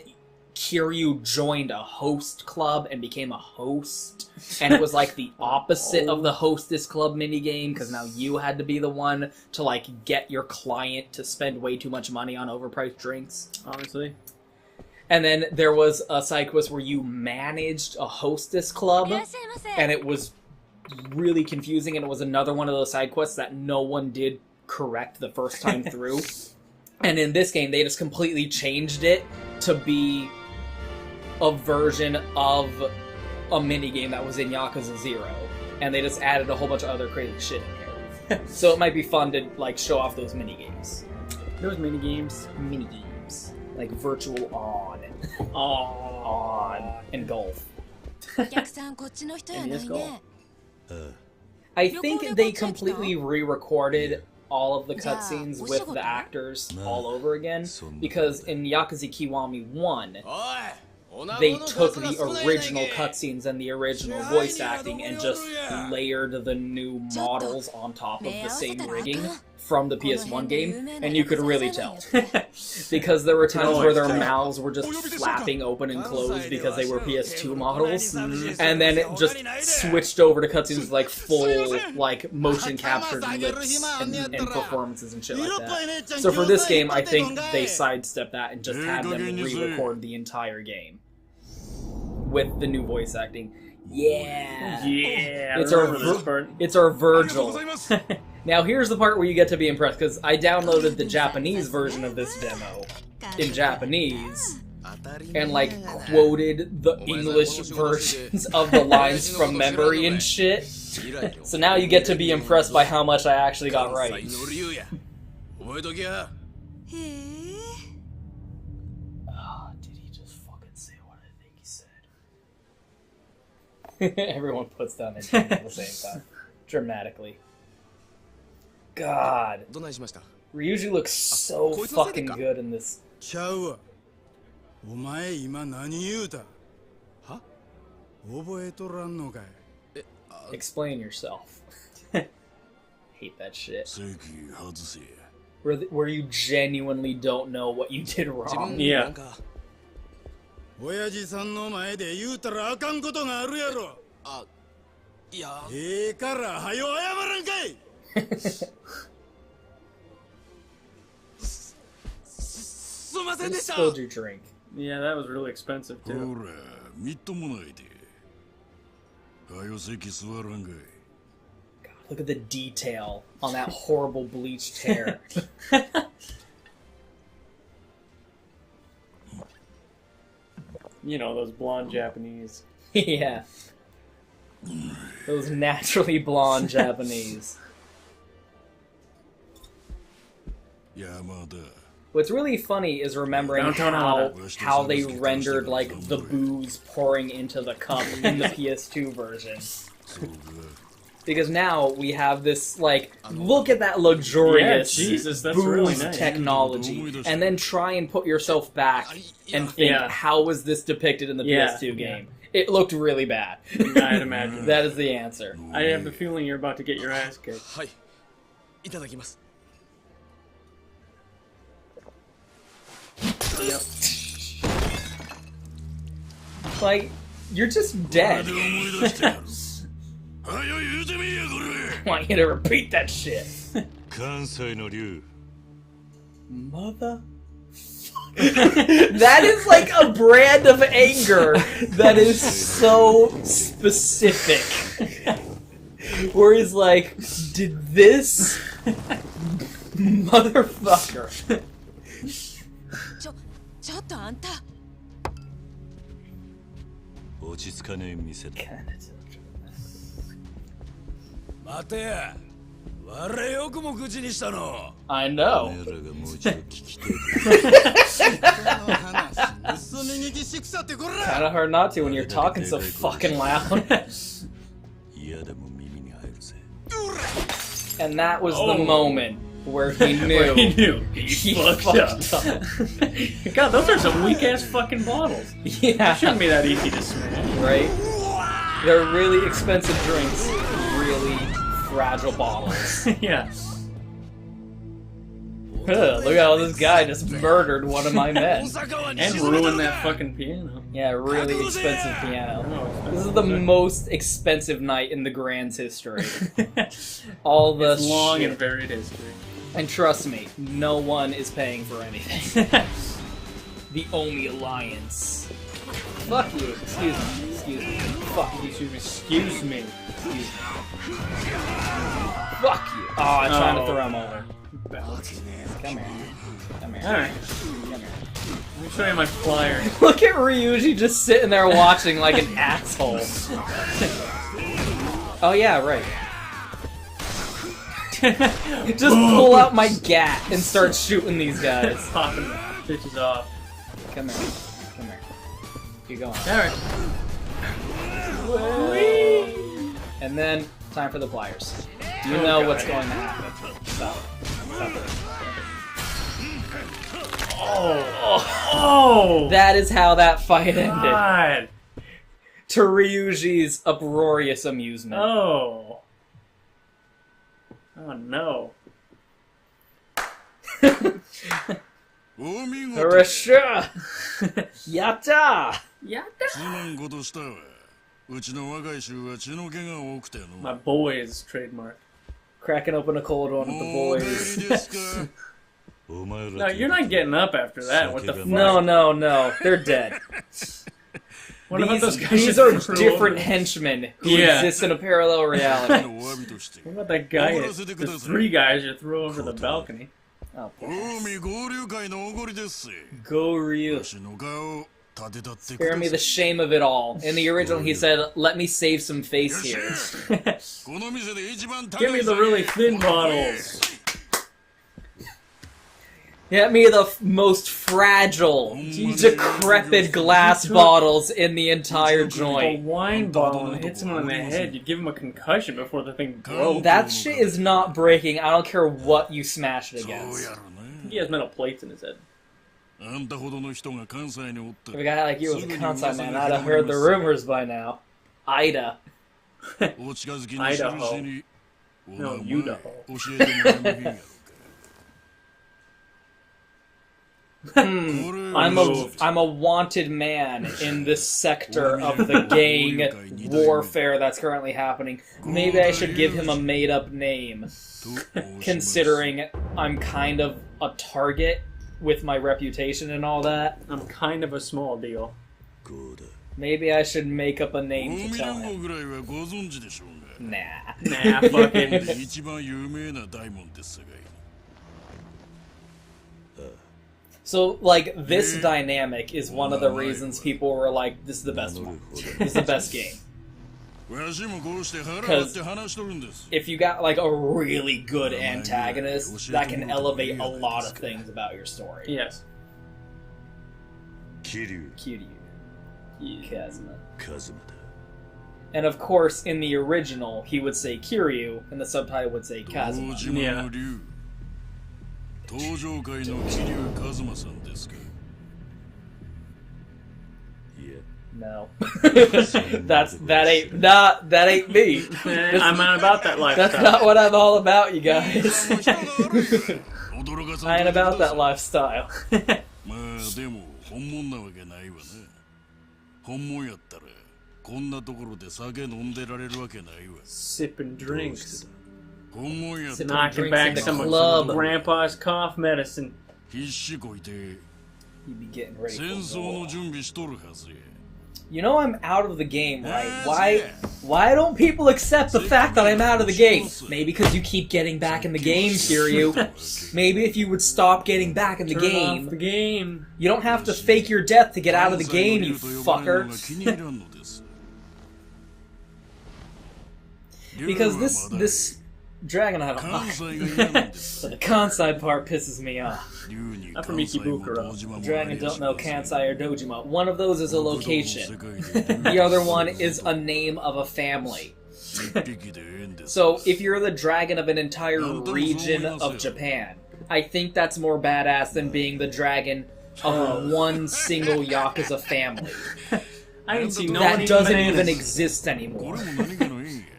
Kiryu joined a host club and became a host. And it was like the opposite of the hostess club mini game, because now you had to be the one to like get your client to spend way too much money on overpriced drinks. Obviously. And then there was a side quest where you managed a hostess club, and it was really confusing, and it was another one of those side quests that no one did correct the first time through. And in this game, they just completely changed it to be a version of a minigame that was in Yakuza 0. And they just added a whole bunch of other crazy shit in here. So it might be fun to like show off those minigames. Those minigames. Minigames. Like Virtual On. On. And Golf. お客さんこっちの人やないね。 I think they completely re-recorded all of the cutscenes with the actors all over again, because in Yakuza Kiwami 1, they took the original cutscenes and the original voice acting and just layered the new models on top of the same rigging from the PS1 game, and you could really tell. Because there were times where their mouths were just flapping open and closed because they were PS2 models, and then it just switched over to cutscenes with like full like motion captured lips and performances and shit like that. So for this game, I think they sidestepped that and just had them re-record the entire game with the new voice acting. Yeah. It's our Virgil. Now here's the part where you get to be impressed, because I downloaded the Japanese version of this demo in Japanese and like quoted the English versions of the lines from memory and shit. So now you get to be impressed by how much I actually got right. 覚えときや。へえ。 Did he just fucking say what I think he said? Everyone puts down their drink at the same time. Dramatically. God. どないしました? Ryuji looks so fucking good in this. ちゃうわ。お前今何言うた? は? 覚えとらんのかい? Explain yourself. Hate that shit. 席外せ。 Where you genuinely don't know what you did wrong. Yeah. 親父さんの前で言うたらあかんことがあるやろ。あ、いや。ええからはよ謝らんかい。すみません You でした。 spilled your drink. Yeah, that was really expensive ほ too. ら、みっともないで。はよ席座らんかい。 Look at the detail on that horrible bleached hair. You know, those blonde Japanese. Yeah. Those naturally blonde Japanese. 山田。 What's really funny is remembering how they rendered like the booze pouring into the cup in the PS2 version. Because now we have this, like, look at that luxurious Yeah, Jesus, that's booze really nice. technology, and then try and put yourself back and think, how was this depicted in the PS2 game? It looked really bad. I'd imagine. That is the answer. I have the feeling you're about to get your ass kicked. はい。いただきます。 Yep. Like, you're just dead. これで思い出してやる。はよ言うてみいやこれ。 I want you to repeat that shit. 関西の竜。 Mother. That is like a brand of anger that is so specific. Where he's like, did this motherfucker. ちょっとあんた。落ち着かねえ店だ。 待てや。我よくも口にしたの。 I know. お前らがもう一度聞きてえ。 Kind of hard not to when you're talking so fucking loud. 嫌でも耳に入るぜ。 And that was the moment where he knew, Where he knew. he fucked fucked up. up. God, those are some weak ass fucking bottles. Yeah. Shouldn't be that easy to smash. Right? They're really expensive drinks, really fragile bottles. Yeah. Look at how this guy just murdered one of my men. And ruin that fucking piano. Yeah, really expensive piano. Oh, This is the most expensive night in the Grand's history. All the It's long shit. and varied history. And trust me, no one is paying for anything. The Omi Alliance. Fuck you. Excuse me. Excuse me. Fuck you. Excuse me. Excuse me. Fuck you. Oh, I'm trying to throw him over. Come here. Come here. Alright. Come here. Let me show you my flyer. Look at Ryuji just sitting there watching like an asshole. Oh yeah, right. Just pull out my gat and start shooting these guys. Popping bitches off. Come here. Come here. Keep going. Alright. And then, time for the pliers. You know what's going to happen. Stop. Stop it. Oh! That is how that fight ended. God! To Ryuji's uproarious amusement. Oh. Oh no. お見事。 Harasha! Yatta! すまんことしたわ。うちの若い衆は血の気が多くての。 My boys trademark. Cracking open a cold one with the もう boys. 帰りですか。お前ら No, you're not getting up after that. What the fuck? No, no, no. They're dead. What about those guys? These who are threw different over- henchmen who Yeah. exist in a parallel reality. のお詫びとして。 What about that guy? The three guys you threw over the balcony. Oh, 近江合流会のおごりです。 go Ryu. わしの顔を立てたってく Spare だ me さ the shame of it all. In the original, he said, let me save some face here. い。この店で一番高い Give me the really thin bottles. Get me the most fragile, decrepit glass bottles in the entire A joint. wine bottle and hits him on the head. You give him a concussion before the thing broke. That shit is not breaking. I don't care what you smash it against. I think he has metal plates in his head. If a guy like you was a Kansai man, I'd have heard the rumors by now. Ida. Idaho. No, Idaho. I'm a wanted man in this sector of the gang warfare that's currently happening. Maybe I should give him a made-up name, considering I'm kind of a target with my reputation and all that. I'm kind of a small deal. Maybe I should make up a name to tell him. Nah, fucking... So, like, this dynamic is one of the reasons people were like, this is the best one. This is the best game. Because if you got, like, a really good antagonist, that can elevate a lot of things about your story. Yes. Kiryu. Kazuma. And of course, in the original, he would say Kiryu, and the subtitle would say Kazuma. Yeah. No. that ain't me. I'm not about that lifestyle. That's not what I'm all about, you guys. I ain't about that lifestyle. Sipping drinks. Sipping Knocking drinks back in the some club. grandpa's cough medicine. You'd be getting ready for war. You know I'm out of the game, right? Why don't people accept the fact that I'm out of the game? Maybe because you keep getting back in the game, Kiryu. Maybe if you would stop getting back in the Turn game. off the game. You don't have to fake your death to get out of the game, you fucker. Because this dragon I have a but the Kansai part pisses me off. Not from Ikebukuro. Dragon don't know Kansai or Dojima. One of those is a location. The other one is a name of a family. So if you're the dragon of an entire region of Japan, I think that's more badass than being the dragon of one single Yakuza family. I didn't see no one That eating doesn't bananas. even exist anymore. I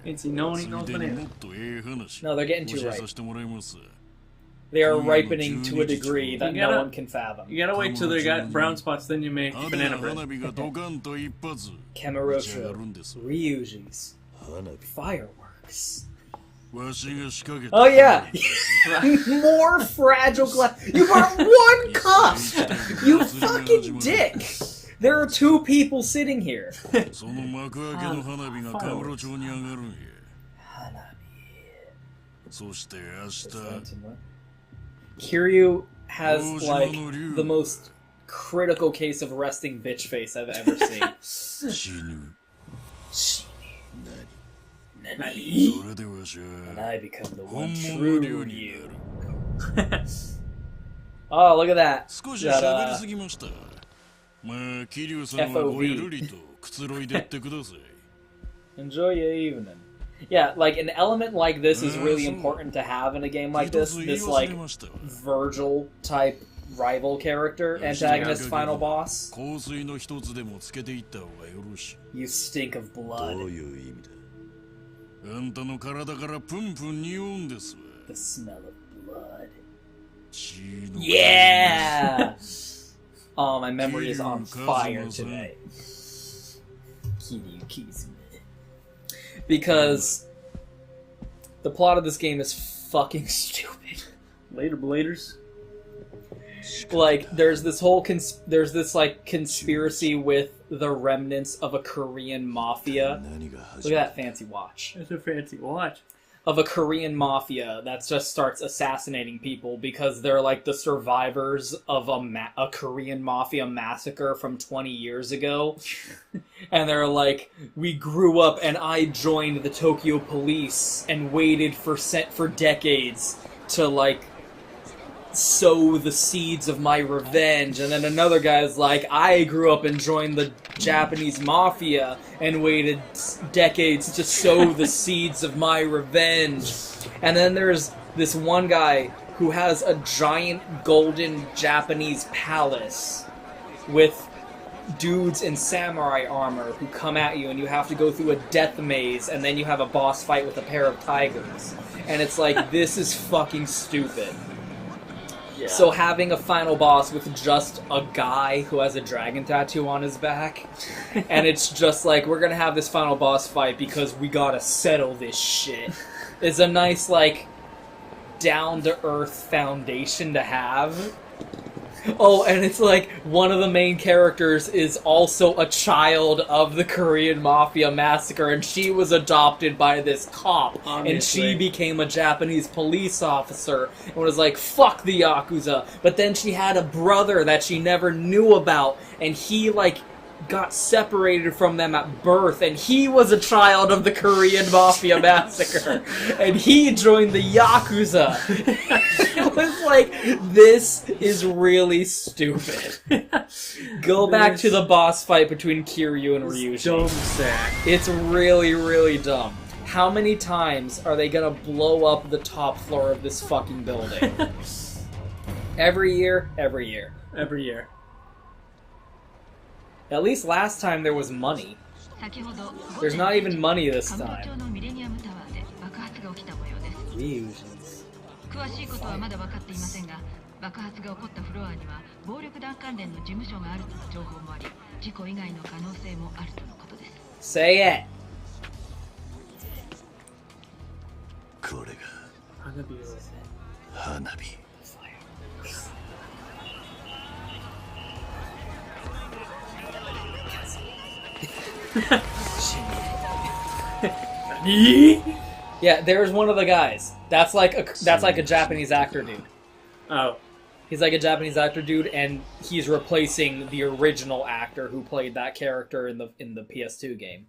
didn't see no one eating those bananas. No, they're getting too ripe. They are ripening to a degree that You gotta- no one can fathom. You gotta wait till they got brown spots, then you make banana bread. Kamurocho, Ryuji's, fireworks. Oh yeah! More fragile glass. You brought one cup! You fucking dick! There are two people sitting here. Kiryu has, like, the most critical case of resting bitch face I've ever seen. Nani? And I become the one true you. Oh, look at that. FOV. Enjoy your evening. Yeah, like, an element like this is really important to have in a game like this. This, like, Virgil-type rival character, antagonist, final boss. You stink of blood. The smell of blood. Yeah! Oh, my memory is on fire today. Kiryu Kizune. Because the plot of this game is fucking stupid. Later, bladers. Like, there's this whole like conspiracy with the remnants of a Korean mafia. Look at that fancy watch. That's a fancy watch. Of a Korean mafia that just starts assassinating people because they're like the survivors of a Korean mafia massacre from 20 years ago. And they're like, we grew up and I joined the Tokyo police and waited for decades to, like, sow the seeds of my revenge. And then another guy's like, I grew up and joined the Japanese mafia and waited decades to sow the seeds of my revenge. And then there's this one guy who has a giant golden Japanese palace with dudes in samurai armor who come at you, and you have to go through a death maze, and then you have a boss fight with a pair of tigers. And it's like, this is fucking stupid. Yeah. So having a final boss with just a guy who has a dragon tattoo on his back, and it's just like, we're gonna have this final boss fight because we gotta settle this shit, is a nice, like, down-to-earth foundation to have. Oh, and it's like, one of the main characters is also a child of the Korean Mafia massacre, and she was adopted by this cop, Obviously. and she became a Japanese police officer, and was like, fuck the Yakuza. But then she had a brother that she never knew about, and he, like, got separated from them at birth, and he was a child of the Korean Mafia massacre, and he joined the Yakuza. It was like, this is really stupid. Go back to the boss fight between Kiryu and Ryuji. Dumb sack. It's really, really dumb. How many times are they gonna blow up the top floor of this fucking building? Every year, every year. Every year. At least last time there was money. There's not even money this time. Illusions. 詳しいことはまだ分かっていませんが、爆発が起こったフロアには暴力団関連の事務所があるとの情報もあり、事故以外の可能性もあるとのことです。Say it. これが花火を。花火。Yeah, there's one of the guys. That's like a Japanese actor dude. Oh. He's like a Japanese actor dude, and he's replacing the original actor who played that character in the PS2 game.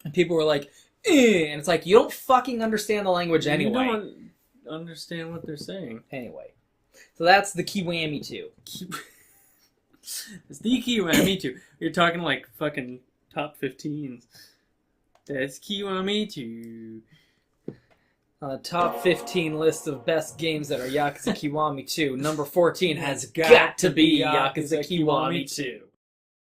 And people were like, eh, and it's like, you don't fucking understand the language anyway. You don't understand what they're saying. Anyway, so that's the Kiwami 2. It's the Kiwami 2. You're talking like fucking top 15s. That's Kiwami 2. On the top 15 list of best games that are Yakuza Kiwami 2, number 14 has got to be Yakuza Kiwami 2.